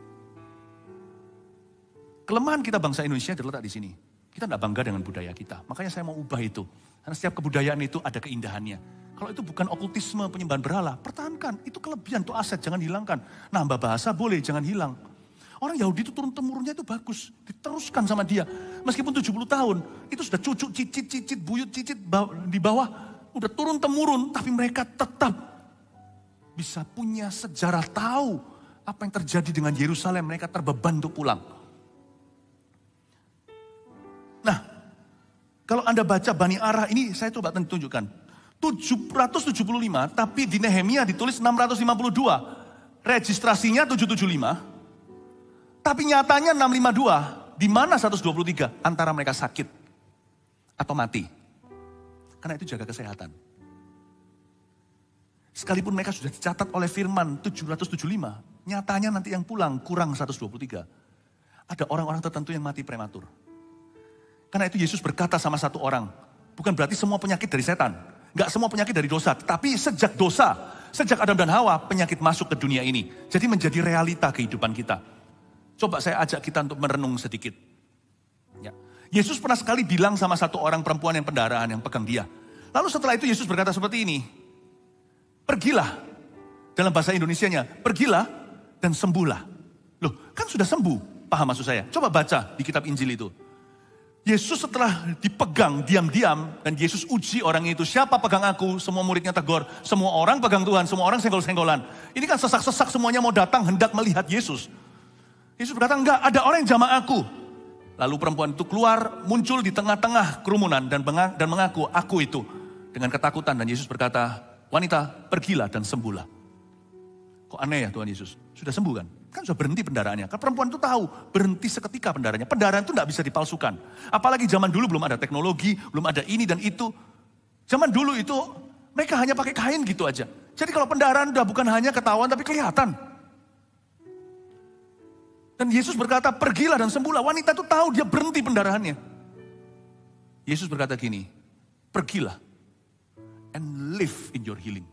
Kelemahan kita bangsa Indonesia terletak di sini. Kita tidak bangga dengan budaya kita. Makanya saya mau ubah itu. Karena setiap kebudayaan itu ada keindahannya. Kalau itu bukan okultisme penyembahan berhala, pertahankan. Itu kelebihan, itu aset, jangan hilangkan. Nambah bahasa boleh, jangan hilang. Orang Yahudi itu turun-temurunnya itu bagus. Diteruskan sama dia. Meskipun 70 tahun, itu sudah cucu, cicit, buyut, cicit di bawah. Udah turun-temurun, tapi mereka tetap bisa punya sejarah, tahu apa yang terjadi dengan Yerusalem. Mereka terbeban untuk pulang. Nah, kalau Anda baca Bani Arah ini, saya coba tunjukkan. 775, tapi di Nehemia ditulis 652. Registrasinya 775, tapi nyatanya 652. Di mana 123? Antara mereka sakit atau mati. Karena itu jaga kesehatan. Sekalipun mereka sudah dicatat oleh firman 775, nyatanya nanti yang pulang kurang 123. Ada orang-orang tertentu yang mati prematur. Karena itu Yesus berkata sama satu orang, bukan berarti semua penyakit dari setan. Enggak semua penyakit dari dosa, tapi sejak dosa, sejak Adam dan Hawa, penyakit masuk ke dunia ini. Jadi menjadi realita kehidupan kita. Coba saya ajak kita untuk merenung sedikit. Ya. Yesus pernah sekali bilang sama satu orang perempuan yang pendarahan, yang pegang dia. Lalu setelah itu Yesus berkata seperti ini, pergilah, dalam bahasa Indonesianya, pergilah dan sembuhlah. Loh, kan sudah sembuh, paham maksud saya? Coba baca di kitab Injil itu. Yesus setelah dipegang diam-diam dan Yesus uji orang itu, siapa pegang aku? Semua muridnya tegur, semua orang pegang Tuhan, semua orang senggol-senggolan. Ini kan sesak-sesak semuanya mau datang hendak melihat Yesus. Yesus berkata, enggak, ada orang yang jamah aku. Lalu perempuan itu keluar, muncul di tengah-tengah kerumunan dan mengaku, aku itu. Dengan ketakutan, dan Yesus berkata, wanita pergilah dan sembuhlah. Kok aneh ya Tuhan Yesus? Sudah sembuh kan? kan sudah berhenti pendarahannya. Kan perempuan itu tahu, berhenti seketika pendarahannya. Pendarahan itu tidak bisa dipalsukan. Apalagi zaman dulu belum ada teknologi, belum ada ini dan itu. Zaman dulu itu mereka hanya pakai kain gitu aja. Jadi kalau pendarahan udah bukan hanya ketahuan tapi kelihatan. Dan Yesus berkata, pergilah dan sembuhlah. Wanita itu tahu dia berhenti pendarahannya. Yesus berkata gini, pergilah and live in your healing.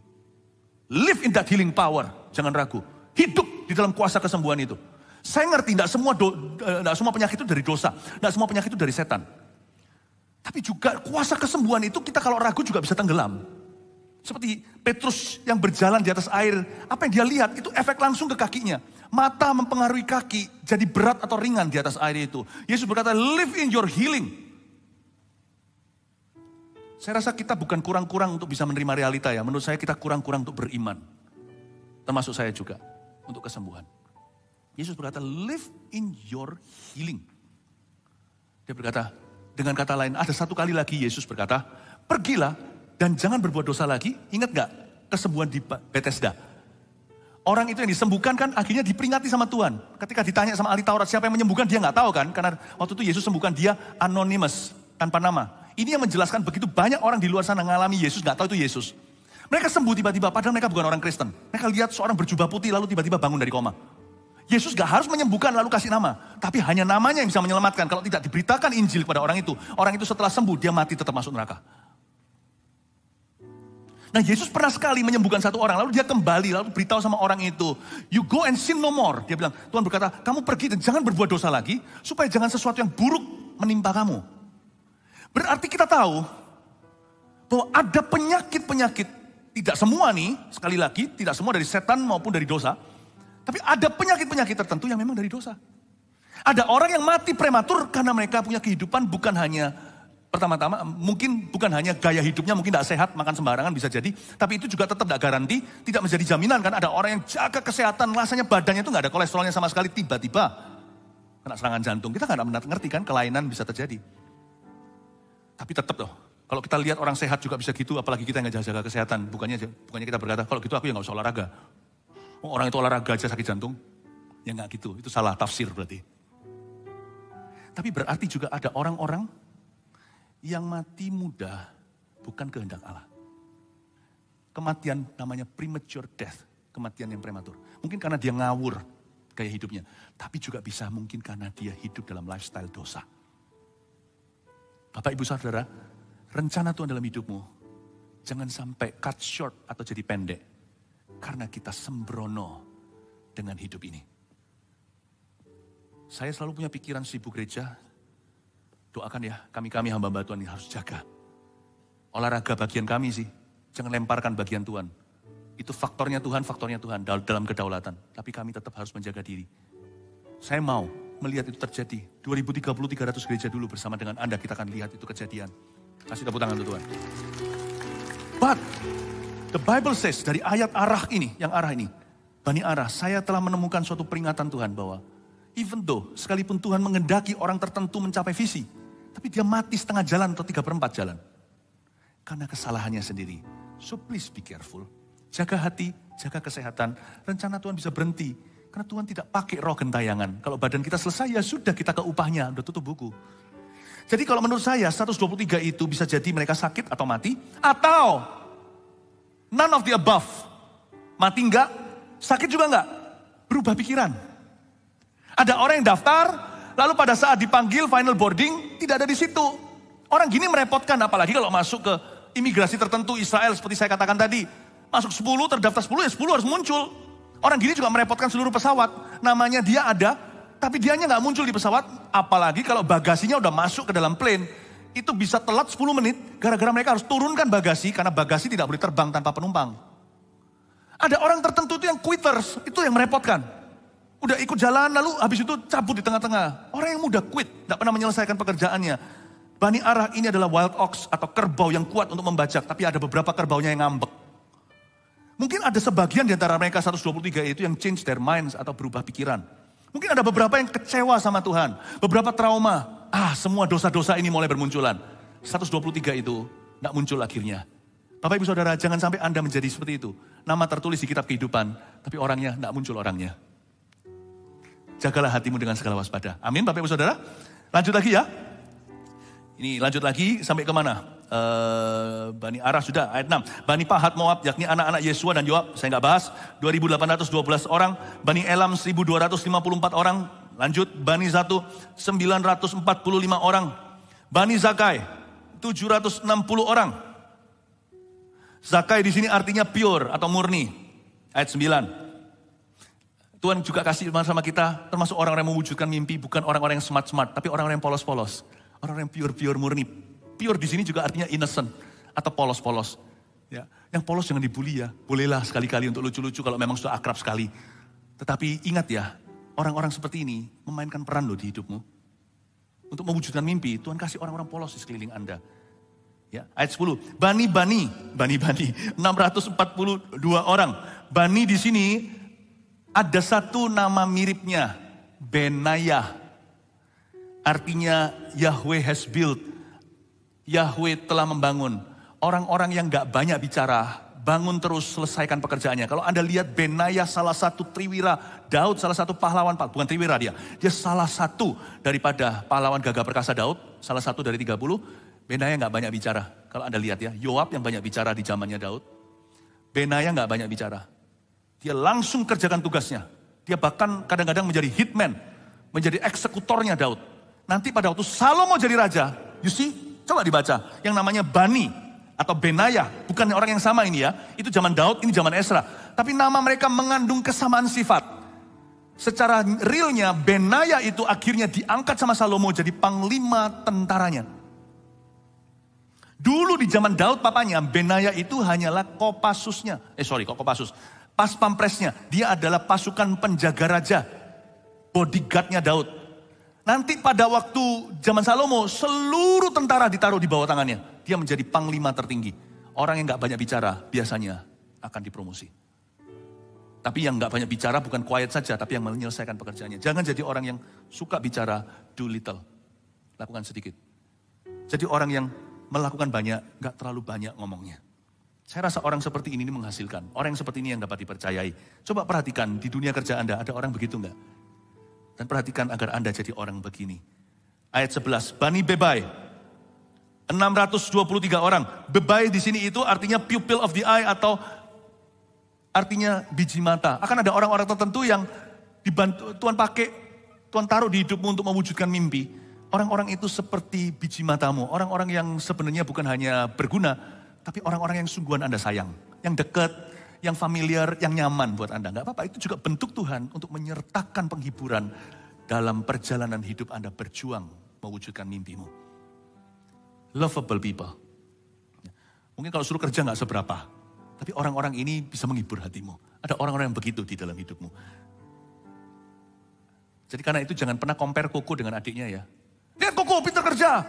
Live in that healing power. Jangan ragu. Hidup di dalam kuasa kesembuhan itu. Saya ngerti tidak semua penyakit itu dari dosa. Tidak semua penyakit itu dari setan. Tapi juga kuasa kesembuhan itu kita kalau ragu juga bisa tenggelam. Seperti Petrus yang berjalan di atas air. Apa yang dia lihat itu efek langsung ke kakinya. Mata mempengaruhi kaki jadi berat atau ringan di atas air itu. Yesus berkata, live in your healing. Saya rasa kita bukan kurang-kurang untuk bisa menerima realita ya. Menurut saya kita kurang-kurang untuk beriman. Termasuk saya juga. Untuk kesembuhan. Yesus berkata, live in your healing. Dia berkata, dengan kata lain, ada satu kali lagi Yesus berkata, pergilah dan jangan berbuat dosa lagi. Ingat gak kesembuhan di Bethesda? Orang itu yang disembuhkan kan akhirnya diperingati sama Tuhan. Ketika ditanya sama ahli Taurat siapa yang menyembuhkan, dia gak tahu kan. Karena waktu itu Yesus sembuhkan dia anonymous, tanpa nama. Ini yang menjelaskan begitu banyak orang di luar sana mengalami Yesus, gak tahu itu Yesus. Mereka sembuh tiba-tiba, padahal mereka bukan orang Kristen. Mereka lihat seorang berjubah putih lalu tiba-tiba bangun dari koma. Yesus gak harus menyembuhkan lalu kasih nama. Tapi hanya namanya yang bisa menyelamatkan. Kalau tidak diberitakan Injil kepada orang itu setelah sembuh dia mati tetap masuk neraka. Nah Yesus pernah sekali menyembuhkan satu orang. Lalu dia kembali lalu beritahu sama orang itu. You go and sin no more. Dia bilang, Tuhan berkata kamu pergi dan jangan berbuat dosa lagi. Supaya jangan sesuatu yang buruk menimpa kamu. Berarti kita tahu bahwa ada penyakit-penyakit. Tidak semua nih, sekali lagi, tidak semua dari setan maupun dari dosa. Tapi ada penyakit-penyakit tertentu yang memang dari dosa. Ada orang yang mati prematur karena mereka punya kehidupan bukan hanya, pertama-tama mungkin bukan hanya gaya hidupnya mungkin tidak sehat, makan sembarangan bisa jadi. Tapi itu juga tetap tidak garanti, tidak menjadi jaminan kan. Ada orang yang jaga kesehatan, rasanya badannya itu nggak ada kolesterolnya sama sekali, tiba-tiba kena serangan jantung. Kita nggak ngerti kan, kelainan bisa terjadi. Tapi tetap loh. Kalau kita lihat orang sehat juga bisa gitu, apalagi kita yang nggak jaga kesehatan. Bukannya kita berkata, kalau gitu aku ya nggak usah olahraga. Oh, orang itu olahraga aja sakit jantung. Ya nggak gitu, itu salah tafsir berarti. Tapi berarti juga ada orang-orang yang mati muda bukan kehendak Allah. Kematian namanya premature death, kematian yang prematur. Mungkin karena dia ngawur gaya hidupnya. Tapi juga bisa mungkin karena dia hidup dalam lifestyle dosa. Bapak, Ibu, Saudara, rencana Tuhan dalam hidupmu, jangan sampai cut short atau jadi pendek. Karena kita sembrono dengan hidup ini. Saya selalu punya pikiran sibuk gereja, doakan ya, kami hamba-hamba Tuhan ini harus jaga. Olahraga bagian kami sih, jangan lemparkan bagian Tuhan. Itu faktornya Tuhan dalam kedaulatan. Tapi kami tetap harus menjaga diri. Saya mau melihat itu terjadi. 2030, 300 gereja dulu bersama dengan Anda, kita akan lihat itu kejadian. Kasih tepuk tangan untuk Tuhan. But, the Bible says, dari ayat arah ini, Bani Arah, saya telah menemukan suatu peringatan Tuhan bahwa, even though, sekalipun Tuhan mengendaki orang tertentu mencapai visi, tapi dia mati setengah jalan atau 3/4 jalan. Karena kesalahannya sendiri. So please be careful. Jaga hati, jaga kesehatan, rencana Tuhan bisa berhenti. Karena Tuhan tidak pakai roh gentayangan. Kalau badan kita selesai, ya sudah kita ke upahnya, udah tutup buku. Jadi kalau menurut saya 123 itu bisa jadi mereka sakit atau mati. Atau none of the above. Mati enggak, sakit juga enggak. Berubah pikiran. Ada orang yang daftar, lalu pada saat dipanggil final boarding, tidak ada di situ. Orang gini merepotkan, apalagi kalau masuk ke imigrasi tertentu Israel seperti saya katakan tadi. Masuk 10, terdaftar 10, ya 10 harus muncul. Orang gini juga merepotkan seluruh pesawat. Namanya dia ada, tapi dianya nggak muncul di pesawat. Apalagi kalau bagasinya udah masuk ke dalam plane. Itu bisa telat 10 menit, gara-gara mereka harus turunkan bagasi, karena bagasi tidak boleh terbang tanpa penumpang. Ada orang tertentu itu yang quitters, itu yang merepotkan. Udah ikut jalan, lalu habis itu cabut di tengah-tengah. Orang yang mudah quit, nggak pernah menyelesaikan pekerjaannya. Bani Arah ini adalah wild ox atau kerbau yang kuat untuk membajak, tapi ada beberapa kerbaunya yang ngambek. Mungkin ada sebagian di antara mereka 123 itu yang change their minds atau berubah pikiran. Mungkin ada beberapa yang kecewa sama Tuhan. Beberapa trauma. Semua dosa-dosa ini mulai bermunculan. 123 itu gak muncul akhirnya. Bapak Ibu Saudara, jangan sampai Anda menjadi seperti itu. Nama tertulis di kitab kehidupan, tapi orangnya gak muncul orangnya. jagalah hatimu dengan segala waspada. Amin Bapak Ibu Saudara. Lanjut lagi ya. Ini lanjut lagi sampai kemana? Bani Arah sudah, ayat 6. Bani Pahat Moab, yakni anak-anak Yesua dan Yoab, saya nggak bahas, 2.812 orang. Bani Elam 1.254 orang. Lanjut, Bani Zatu 945 orang. Bani Zakai 760 orang. Zakai di sini artinya pure atau murni. Ayat 9. Tuhan juga kasih sama kita, termasuk orang-orang yang mewujudkan mimpi, bukan orang-orang yang smart-smart, tapi orang-orang yang polos-polos. Orang-orang yang pure murni. Pure di sini juga artinya innocent atau polos-polos. Ya, yang polos jangan dibully ya. Bolehlah sekali-kali untuk lucu-lucu kalau memang sudah akrab sekali. Tetapi ingat ya, orang-orang seperti ini memainkan peran loh di hidupmu. Untuk mewujudkan mimpi, Tuhan kasih orang-orang polos di sekeliling Anda. Ya, ayat 10. Bani 642 orang. Bani di sini ada satu nama miripnya, Benayah. Artinya Yahweh has built. Yahweh telah membangun. Orang-orang yang gak banyak bicara, bangun terus selesaikan pekerjaannya. Kalau Anda lihat Benayah salah satu triwira, Daud salah satu pahlawan, bukan triwira dia. Dia salah satu daripada pahlawan gagah perkasa Daud, salah satu dari 30. Benayah gak banyak bicara. Kalau Anda lihat ya, Yoab yang banyak bicara di zamannya Daud. Benayah gak banyak bicara. Dia langsung kerjakan tugasnya. Dia bahkan kadang-kadang menjadi hitman, menjadi eksekutornya Daud. Nanti pada waktu Salomo jadi raja, you see? Coba dibaca, yang namanya Bani atau Benayah, bukan orang yang sama ini ya. Itu zaman Daud, ini zaman Esra. Tapi nama mereka mengandung kesamaan sifat. Secara realnya Benayah itu akhirnya diangkat sama Salomo jadi panglima tentaranya. Dulu di zaman Daud papanya, Benayah itu hanyalah Kopassusnya. Pas pampresnya. Dia adalah pasukan penjaga raja. Bodyguardnya Daud. Nanti pada waktu zaman Salomo, seluruh tentara ditaruh di bawah tangannya. Dia menjadi panglima tertinggi. Orang yang gak banyak bicara, biasanya akan dipromosi. Tapi yang gak banyak bicara bukan quiet saja, tapi yang menyelesaikan pekerjaannya. Jangan jadi orang yang suka bicara, do little. Lakukan sedikit. Jadi orang yang melakukan banyak, gak terlalu banyak ngomongnya. Saya rasa orang seperti ini menghasilkan. Orang yang seperti ini yang dapat dipercayai. Coba perhatikan, di dunia kerja Anda, ada orang begitu gak? Dan perhatikan agar Anda jadi orang begini. Ayat 11, Bani Bebai, 623 orang. Bebai di sini itu artinya pupil of the eye atau artinya biji mata. Akan ada orang-orang tertentu yang dibantu Tuhan pakai, Tuhan taruh di hidupmu untuk mewujudkan mimpi. Orang-orang itu seperti biji matamu. Orang-orang yang sebenarnya bukan hanya berguna, tapi orang-orang yang sungguhan Anda sayang. Yang dekat, yang familiar, yang nyaman buat Anda. Gak apa-apa, itu juga bentuk Tuhan untuk menyertakan penghiburan dalam perjalanan hidup Anda berjuang mewujudkan mimpimu. Lovable people. Mungkin kalau suruh kerja gak seberapa, tapi orang-orang ini bisa menghibur hatimu. Ada orang-orang yang begitu di dalam hidupmu. Jadi karena itu jangan pernah compare Koko dengan adiknya ya. Lihat Koko, pintar kerja.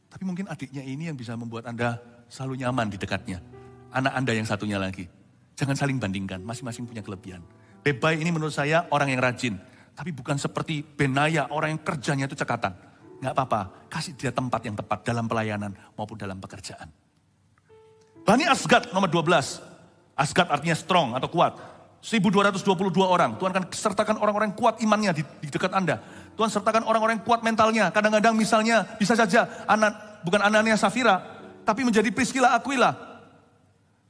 Tapi mungkin adiknya ini yang bisa membuat Anda selalu nyaman di dekatnya. Anak Anda yang satunya lagi. Jangan saling bandingkan, masing-masing punya kelebihan. Bebai ini menurut saya orang yang rajin. Tapi bukan seperti Benayah, orang yang kerjanya itu cekatan. Gak apa-apa, kasih dia tempat yang tepat dalam pelayanan maupun dalam pekerjaan. Bani Asgad nomor 12. Asgad artinya strong atau kuat. 1.222 orang. Tuhan akan sertakan orang-orang kuat imannya di dekat Anda. Tuhan sertakan orang-orang kuat mentalnya. Kadang-kadang misalnya bisa saja bukan Anania Safira, tapi menjadi Priscilla Aquila.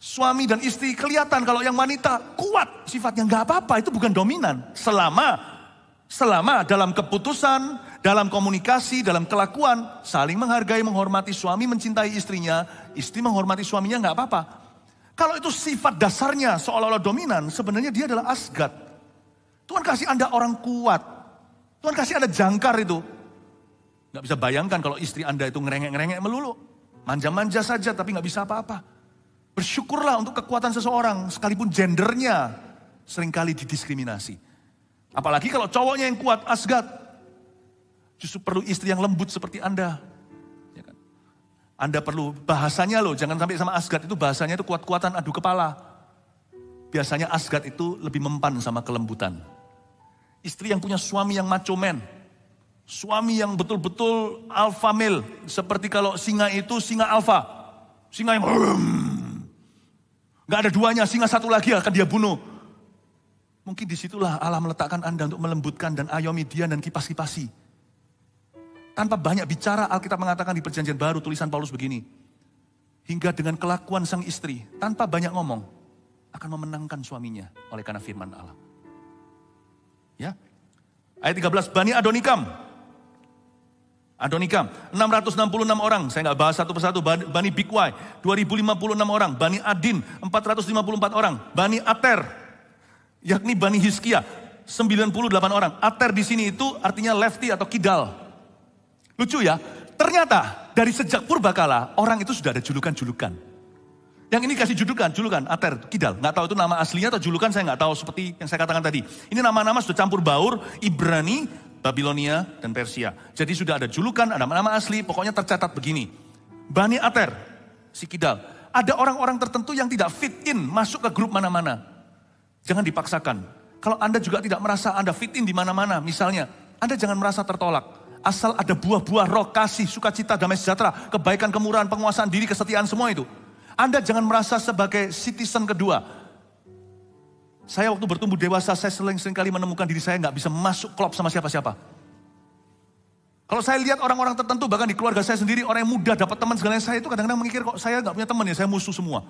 Suami dan istri kelihatan kalau yang wanita kuat sifatnya, nggak apa-apa, itu bukan dominan. Selama dalam keputusan, dalam komunikasi, dalam kelakuan, saling menghargai, menghormati, suami mencintai istrinya, istri menghormati suaminya, nggak apa-apa. Kalau itu sifat dasarnya seolah-olah dominan, sebenarnya dia adalah Asgad. Tuhan kasih Anda orang kuat. Tuhan kasih Anda jangkar itu. Nggak bisa bayangkan kalau istri Anda itu ngerengek-ngerengek melulu. Manja-manja saja tapi nggak bisa apa-apa. Bersyukurlah untuk kekuatan seseorang, sekalipun gendernya seringkali didiskriminasi. Apalagi kalau cowoknya yang kuat, Asgad. Justru perlu istri yang lembut seperti Anda. Ya kan? Anda perlu bahasanya loh, jangan sampai sama Asgad itu bahasanya itu kuat-kuatan adu kepala. Biasanya Asgad itu lebih mempan sama kelembutan. Istri yang punya suami yang macho man. Suami yang betul-betul alpha male. Seperti kalau singa itu singa alpha. Singa yang gak ada duanya, singa satu lagi akan dia bunuh. Mungkin disitulah Allah meletakkan Anda untuk melembutkan dan ayomi dia dan kipas-kipasi. Tanpa banyak bicara, Alkitab mengatakan di Perjanjian Baru tulisan Paulus begini. Hingga dengan kelakuan sang istri, tanpa banyak ngomong, akan memenangkan suaminya oleh karena firman Allah. Ya. Ayat 13, Bani Adonikam. Adonikam, 666 orang, saya nggak bahas satu persatu. Bani Bikwai, 2056 orang. Bani Adin, 454 orang. Bani Ater, yakni Bani Hizkia, 98 orang. Ater di sini itu artinya lefty atau kidal. Lucu ya, ternyata dari sejak purbakala orang itu sudah ada julukan-julukan. Yang ini kasih julukan Ater, kidal. Nggak tahu itu nama aslinya atau julukan, saya nggak tahu seperti yang saya katakan tadi. Ini nama-nama sudah campur baur, Ibrani, Babilonia, dan Persia. Jadi sudah ada julukan, ada nama asli, pokoknya tercatat begini. Bani Ater, si kidal. Ada orang-orang tertentu yang tidak fit in, masuk ke grup mana-mana. Jangan dipaksakan. Kalau Anda juga tidak merasa Anda fit in di mana-mana, misalnya, Anda jangan merasa tertolak. Asal ada buah-buah roh, kasih, sukacita, damai sejahtera, kebaikan, kemurahan, penguasaan diri, kesetiaan, semua itu. Anda jangan merasa sebagai citizen kedua. Saya waktu bertumbuh dewasa, saya sering kali menemukan diri saya nggak bisa masuk klub sama siapa-siapa. Kalau saya lihat orang-orang tertentu, bahkan di keluarga saya sendiri, orang yang muda dapat teman segalanya, saya itu kadang-kadang mikir kok saya nggak punya teman ya, saya musuh semua.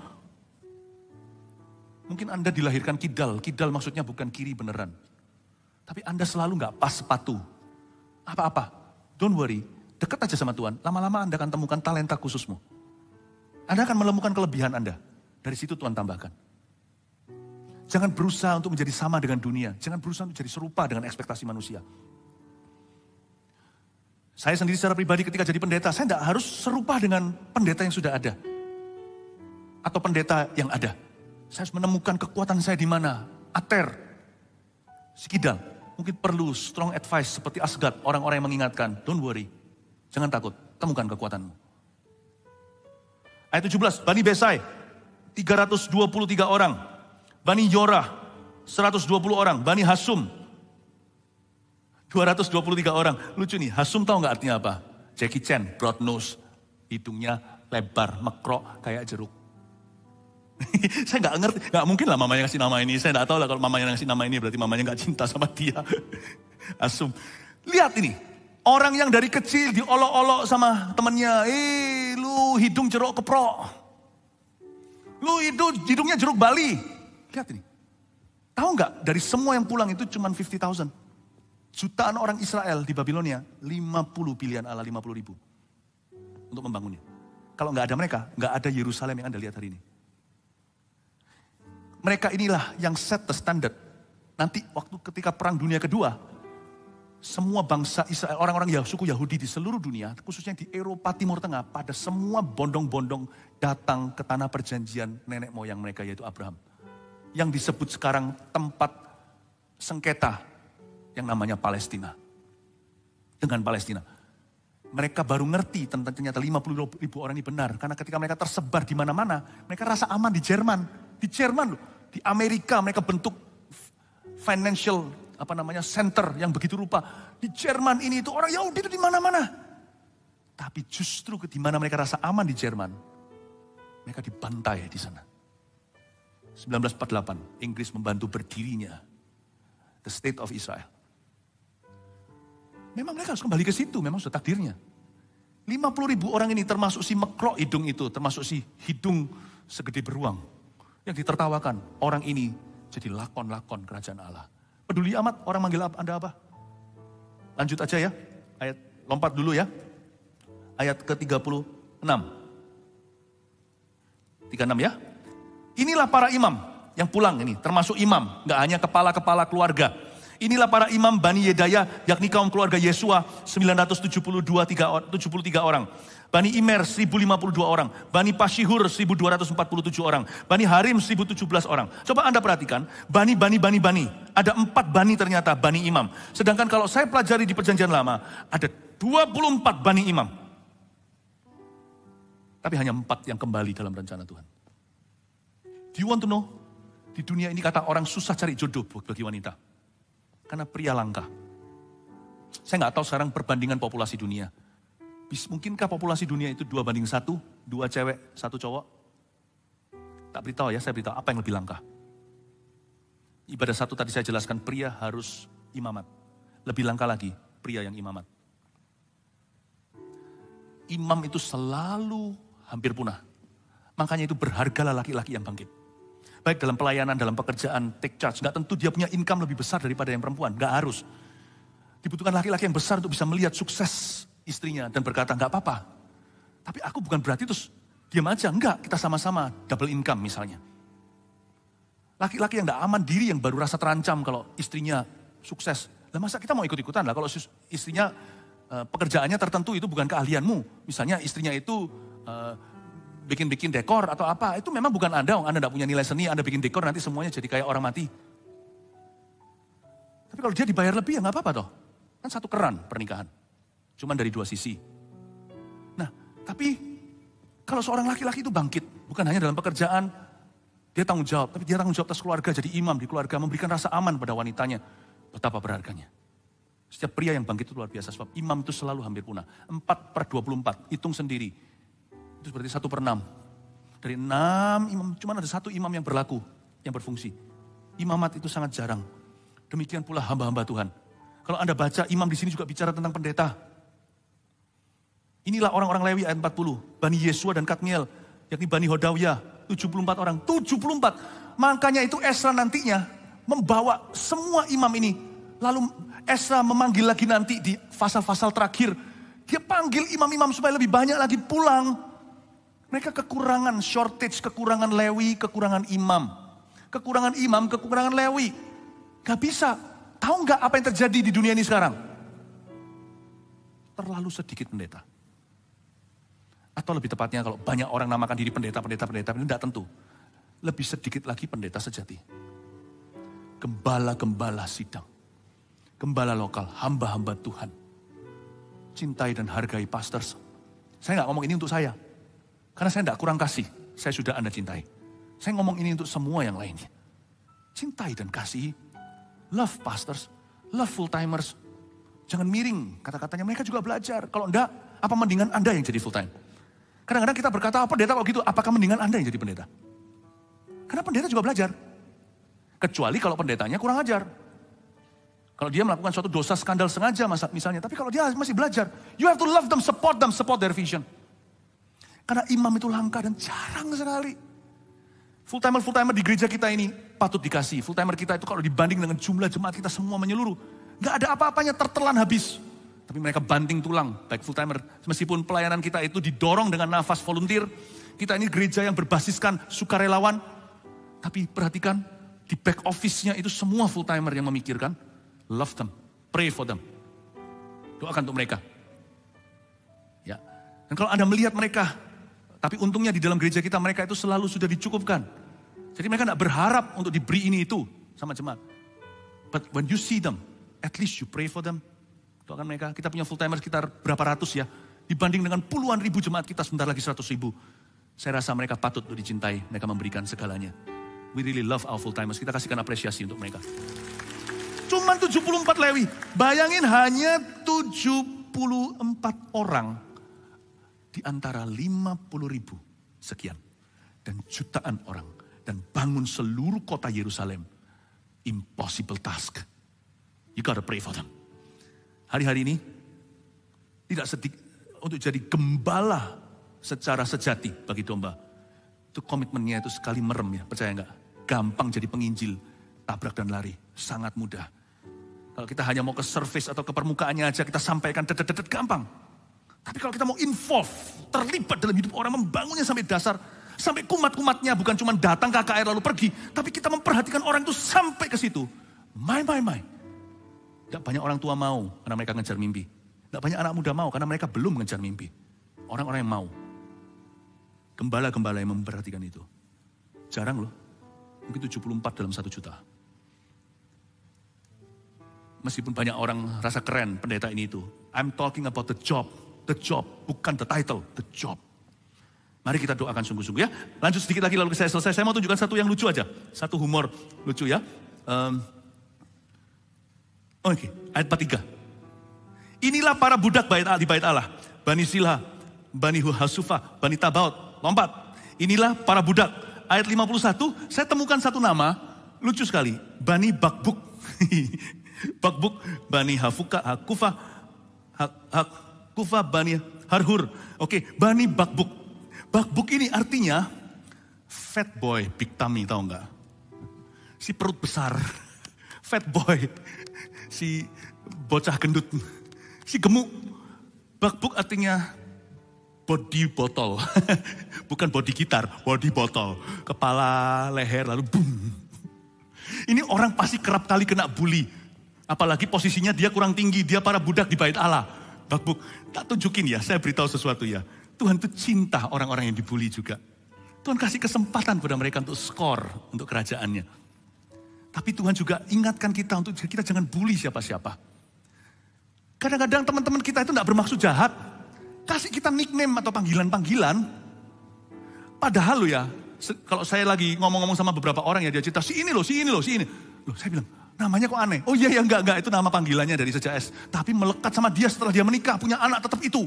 Mungkin Anda dilahirkan kidal maksudnya bukan kiri beneran. Tapi Anda selalu nggak pas sepatu. Apa-apa. Don't worry, dekat aja sama Tuhan. Lama-lama Anda akan temukan talenta khususmu. Anda akan menemukan kelebihan Anda. Dari situ Tuhan tambahkan. Jangan berusaha untuk menjadi sama dengan dunia. Jangan berusaha untuk jadi serupa dengan ekspektasi manusia. Saya sendiri secara pribadi ketika jadi pendeta, saya tidak harus serupa dengan pendeta yang sudah ada. Atau pendeta yang ada. Saya harus menemukan kekuatan saya di mana. Ater, Sikidal. Mungkin perlu strong advice seperti Asgard, orang-orang yang mengingatkan, don't worry, jangan takut, temukan kekuatanmu. Ayat 17, Bani Besai, 323 orang. Bani Yorah, 120 orang. Bani Hasum, 223 orang. Lucu nih, Hasum tahu nggak artinya apa? Jackie Chan, broad nose, hidungnya lebar, mekrok, kayak jeruk. Saya nggak ngerti, nggak mungkin lah mamanya ngasih nama ini. Saya nggak tahu lah kalau mamanya ngasih nama ini berarti mamanya nggak cinta sama dia. Asum. Lihat ini, orang yang dari kecil diolok-olok sama temennya. Lu hidung jeruk keprok. Lu hidungnya jeruk Bali. Lihat ini. Tahu nggak dari semua yang pulang itu cuma 50,000. Jutaan orang Israel di Babilonia, 50 pilihan Allah, 50,000 untuk membangunnya. Kalau nggak ada mereka, nggak ada Yerusalem yang Anda lihat hari ini. Mereka inilah yang set the standard. Nanti waktu ketika perang dunia kedua, semua bangsa Israel, orang-orang suku Yahudi di seluruh dunia, khususnya di Eropa Timur Tengah, pada semua bondong-bondong datang ke tanah perjanjian nenek moyang mereka yaitu Abraham. Yang disebut sekarang tempat sengketa yang namanya Palestina. Dengan Palestina. Mereka baru ngerti tentang ternyata 50,000 orang ini benar. Karena ketika mereka tersebar di mana-mana, mereka rasa aman di Jerman. Di Jerman loh, di Amerika mereka bentuk financial center yang begitu rupa. Di Jerman ini itu orang Yahudi itu di mana-mana. Tapi justru di mana mereka rasa aman di Jerman, mereka dibantai di sana. 1948, Inggris membantu berdirinya the State of Israel. Memang mereka harus kembali ke situ, memang sudah takdirnya. 50,000 orang ini termasuk si mekrok hidung itu, termasuk si hidung segede beruang. Yang ditertawakan, orang ini jadi lakon-lakon kerajaan Allah. Peduli amat orang manggil Anda apa? Lanjut aja ya, lompat dulu ya. Ayat ke-36. 36 ya. Inilah para imam yang pulang ini, termasuk imam, gak hanya kepala-kepala keluarga. Inilah para imam Bani Yedaya, yakni kaum keluarga Yesua, 973 orang. Bani Imer 1052 orang, Bani Pashihur 1247 orang, Bani Harim 1017 orang. Coba Anda perhatikan, Bani. Ada 4 Bani ternyata, Bani Imam. Sedangkan kalau saya pelajari di Perjanjian Lama, ada 24 Bani Imam. Tapi hanya 4 yang kembali dalam rencana Tuhan. Do you want to know? Di dunia ini kata orang susah cari jodoh bagi wanita. Karena pria langka. Saya nggak tahu sekarang perbandingan populasi dunia. Mungkinkah populasi dunia itu 2:1, 2 cewek, 1 cowok? Tak beritahu ya, saya beritahu apa yang lebih langka. Ibadah satu tadi saya jelaskan, pria harus imamat. Lebih langka lagi, pria yang imamat. Imam itu selalu hampir punah. Makanya itu berhargalah laki-laki yang bangkit. Baik dalam pelayanan, dalam pekerjaan, take charge. Nggak tentu dia punya income lebih besar daripada yang perempuan. Nggak harus. Dibutuhkan laki-laki yang besar untuk bisa melihat sukses istrinya dan berkata, nggak apa-apa. Tapi aku bukan berarti terus diam aja. Enggak, kita sama-sama double income misalnya. Laki-laki yang tidak aman diri, yang baru rasa terancam kalau istrinya sukses. Lah masa kita mau ikut-ikutan lah kalau istrinya pekerjaannya tertentu itu bukan keahlianmu. Misalnya istrinya itu bikin-bikin dekor atau apa. Itu memang bukan Anda tidak punya nilai seni, Anda bikin dekor nanti semuanya jadi kayak orang mati. Tapi kalau dia dibayar lebih ya nggak apa-apa toh. Kan satu keran pernikahan. Cuman dari dua sisi. Nah, tapi kalau seorang laki-laki itu bangkit, bukan hanya dalam pekerjaan, dia tanggung jawab, tapi dia tanggung jawab atas keluarga, jadi imam di keluarga, memberikan rasa aman pada wanitanya. Betapa berharganya. Setiap pria yang bangkit itu luar biasa, sebab imam itu selalu hampir punah. 4/24, hitung sendiri. Itu seperti 1/6. Dari 6 imam, cuma ada 1 imam yang berlaku, yang berfungsi. Imamat itu sangat jarang. Demikian pula hamba-hamba Tuhan. Kalau Anda baca, imam di sini juga bicara tentang pendeta. Inilah orang-orang Lewi ayat 40. Bani Yesua dan Kadmiel, yakni Bani Hodawiyah. 74 orang, 74. Makanya itu Esra nantinya membawa semua imam ini. Lalu Esra memanggil lagi nanti di pasal-pasal terakhir. Dia panggil imam-imam supaya lebih banyak lagi pulang. Mereka kekurangan shortage, kekurangan Lewi, kekurangan imam. Kekurangan imam, kekurangan Lewi. Gak bisa. Tahu gak apa yang terjadi di dunia ini sekarang? Terlalu sedikit pendeta. Atau lebih tepatnya kalau banyak orang namakan diri pendeta, ini tidak tentu. Lebih sedikit lagi pendeta sejati. Gembala-gembala sidang. Gembala lokal, hamba-hamba Tuhan. Cintai dan hargai pastors. Saya nggak ngomong ini untuk saya. Karena saya tidak kurang kasih. Saya sudah Anda cintai. Saya ngomong ini untuk semua yang lainnya. Cintai dan kasihi. Love pastors. Love full-timers. Jangan miring kata-katanya. Mereka juga belajar. Kalau enggak, apa mendingan Anda yang jadi full-time? Kadang-kadang kita berkata, pendeta kok gitu, apakah mendingan Anda yang jadi pendeta? Karena pendeta juga belajar. Kecuali kalau pendetanya kurang ajar. Kalau dia melakukan suatu dosa skandal sengaja misalnya. Tapi kalau dia masih belajar, you have to love them, support their vision. Karena imam itu langka dan jarang sekali. Full-timer di gereja kita ini patut dikasih. Full-timer kita itu kalau dibanding dengan jumlah jemaat kita semua menyeluruh. Gak ada apa-apanya, tertelan habis. Tapi mereka banting tulang, baik full-timer. Meskipun pelayanan kita itu didorong dengan nafas volunteer. Kita ini gereja yang berbasiskan sukarelawan. Tapi perhatikan, di back office-nya itu semua full-timer yang memikirkan. Love them, pray for them. Doakan untuk mereka. Ya. Dan kalau Anda melihat mereka, tapi untungnya di dalam gereja kita mereka itu selalu sudah dicukupkan. Jadi mereka tidak berharap untuk diberi ini itu sama jemaat. But when you see them, at least you pray for them. Doakan mereka. Kita punya full-timer sekitar berapa ratus ya. Dibanding dengan puluhan ribu jemaat kita, sebentar lagi 100 ribu. Saya rasa mereka patut untuk dicintai. Mereka memberikan segalanya. We really love our full-timers. Kita kasihkan apresiasi untuk mereka. Cuman 74 Lewi. Bayangin hanya 74 orang. Di antara 50 ribu sekian. Dan jutaan orang. Dan bangun seluruh kota Yerusalem. Impossible task. You gotta pray for them. Hari-hari ini tidak sedikit untuk jadi gembala secara sejati bagi domba. Itu komitmennya itu sekali merem ya, percaya nggak? Gampang jadi penginjil, tabrak dan lari, sangat mudah. Kalau kita hanya mau ke surface atau ke permukaannya aja kita sampaikan dedet gampang. Tapi kalau kita mau involve, terlibat dalam hidup orang, membangunnya sampai dasar, sampai kumat-kumatnya, bukan cuma datang ke KKR lalu pergi, tapi kita memperhatikan orang itu sampai ke situ. My. Tidak banyak orang tua mau karena mereka ngejar mimpi. Tidak banyak anak muda mau karena mereka belum mengejar mimpi. Orang-orang yang mau. Gembala-gembala yang memperhatikan itu. Jarang loh. Mungkin 74 dalam 1 juta. Meskipun banyak orang rasa keren pendeta ini itu. I'm talking about the job. The job, bukan the title. The job. Mari kita doakan sungguh-sungguh ya. Lanjut sedikit lagi lalu saya selesai. Saya mau tunjukkan satu yang lucu aja. Satu humor lucu ya. Oke, ayat 43. Inilah para budak di bait Allah. Bani Silha, Bani Hasufa, Bani Tabaut. Lompat. Inilah para budak. Ayat 51, saya temukan satu nama. lucu sekali. Bani Bakbuk. Bakbuk, Bani Hakufa, Bani Harhur. Oke, Bani Bakbuk. Bakbuk ini artinya fat boy, big tummy, tahu nggak? Si perut besar, fat boy, si bocah gendut, si gemuk. Bakbuk artinya body botol, bukan body gitar, body botol. Kepala, leher, lalu boom. Ini orang pasti kerap kali kena bully. Apalagi posisinya dia kurang tinggi, dia para budak di bait Allah. Bakbuk, tak tunjukin ya, saya beritahu sesuatu ya. Tuhan itu cinta orang-orang yang dibully juga. Tuhan kasih kesempatan kepada mereka untuk skor untuk kerajaannya. Tapi Tuhan juga ingatkan kita untuk kita jangan bully siapa-siapa. Kadang-kadang teman-teman kita itu tidak bermaksud jahat. Kasih kita nickname atau panggilan-panggilan. Padahal loh ya, kalau saya lagi ngomong-ngomong sama beberapa orang ya, dia cerita, si ini loh. Loh saya bilang, namanya kok aneh? Oh iya ya enggak, itu nama panggilannya dari sejak S. Tapi melekat sama dia setelah dia menikah, punya anak tetap itu.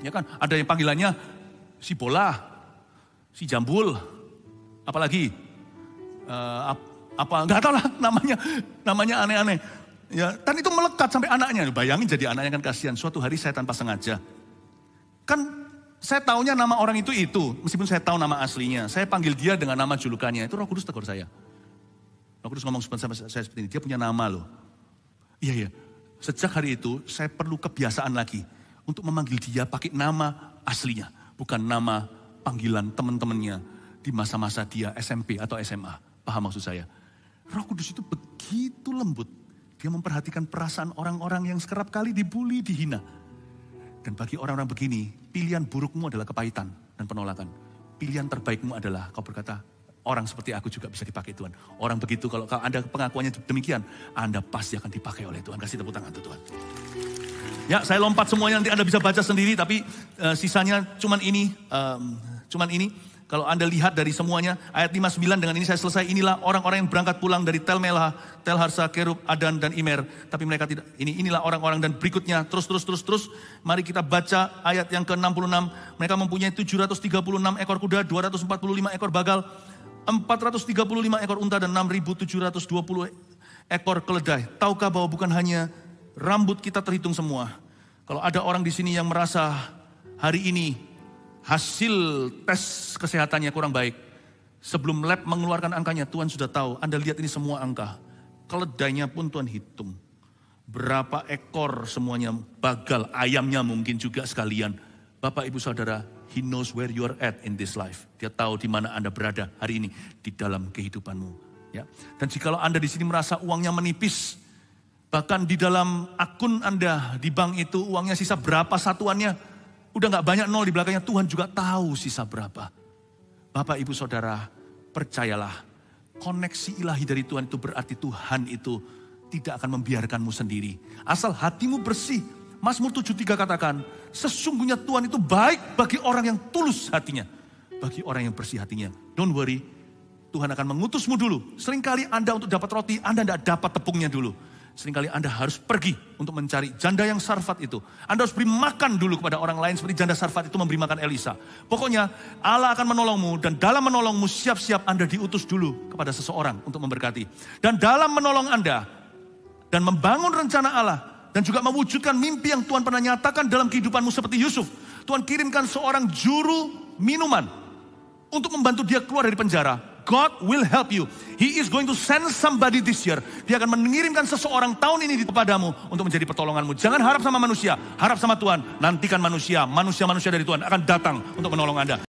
Ya kan, ada yang panggilannya si bola, si jambul, apalagi, enggak tahu lah namanya aneh-aneh. Ya, dan itu melekat sampai anaknya. Bayangin jadi anaknya kan kasihan. Suatu hari saya tanpa sengaja. Kan saya taunya nama orang itu, meskipun saya tahu nama aslinya. Saya panggil dia dengan nama julukannya. Itu Roh Kudus tegur saya. Roh Kudus ngomong sama saya seperti ini, dia punya nama loh. Iya. Sejak hari itu saya perlu kebiasaan lagi untuk memanggil dia pakai nama aslinya. Bukan nama panggilan teman-temannya di masa-masa dia SMP atau SMA. Paham maksud saya? Roh Kudus itu begitu lembut. Dia memperhatikan perasaan orang-orang yang kerap kali dibully, dihina. Dan bagi orang-orang begini, pilihan burukmu adalah kepahitan dan penolakan. Pilihan terbaikmu adalah kau berkata, orang seperti aku juga bisa dipakai Tuhan. Orang begitu, kalau Anda pengakuannya demikian, Anda pasti akan dipakai oleh Tuhan. Kasih tepuk tangan untuk Tuhan. Ya, saya lompat semuanya, nanti Anda bisa baca sendiri, tapi sisanya cuman ini. Kalau Anda lihat dari semuanya, ayat 59, dengan ini saya selesai. Inilah orang-orang yang berangkat pulang dari Tel Melah, Tel Harsa, Kerub, Adan, dan Imer. Tapi mereka tidak, inilah orang-orang dan berikutnya, terus. Mari kita baca ayat yang ke-66. Mereka mempunyai 736 ekor kuda, 245 ekor bagal, 435 ekor unta, dan 6.720 ekor keledai. Tahukah bahwa bukan hanya rambut kita terhitung semua. Kalau ada orang di sini yang merasa hari ini hasil tes kesehatannya kurang baik, sebelum lab mengeluarkan angkanya, Tuhan sudah tahu. Anda lihat ini semua angka. Keledainya pun Tuhan hitung. Berapa ekor semuanya, bagal, ayamnya mungkin juga sekalian. Bapak, Ibu, Saudara, He knows where you are at in this life. Dia tahu di mana Anda berada hari ini di dalam kehidupanmu. Ya. Dan jikalau Anda di sini merasa uangnya menipis, bahkan di dalam akun Anda di bank itu uangnya sisa berapa satuannya, udah gak banyak nol di belakangnya, Tuhan juga tahu sisa berapa. Bapak, Ibu, Saudara, percayalah, koneksi ilahi dari Tuhan itu berarti Tuhan itu tidak akan membiarkanmu sendiri. Asal hatimu bersih. Mazmur 7:3 katakan, sesungguhnya Tuhan itu baik bagi orang yang tulus hatinya. Bagi orang yang bersih hatinya. Don't worry, Tuhan akan mengutusmu dulu. Seringkali Anda untuk dapat roti, Anda tidak dapat tepungnya dulu. Seringkali Anda harus pergi untuk mencari janda yang sarfat itu. Anda harus beri makan dulu kepada orang lain seperti janda sarfat itu memberi makan Elisa. Pokoknya Allah akan menolongmu, dan dalam menolongmu siap-siap Anda diutus dulu kepada seseorang untuk memberkati. Dan dalam menolong Anda dan membangun rencana Allah dan juga mewujudkan mimpi yang Tuhan pernah nyatakan dalam kehidupanmu seperti Yusuf, Tuhan kirimkan seorang juru minuman untuk membantu dia keluar dari penjara. God will help you. He is going to send somebody this year. Dia akan mengirimkan seseorang tahun ini kepadamu untuk menjadi pertolonganmu. Jangan harap sama manusia, harap sama Tuhan. Nantikan manusia dari Tuhan akan datang untuk menolong Anda.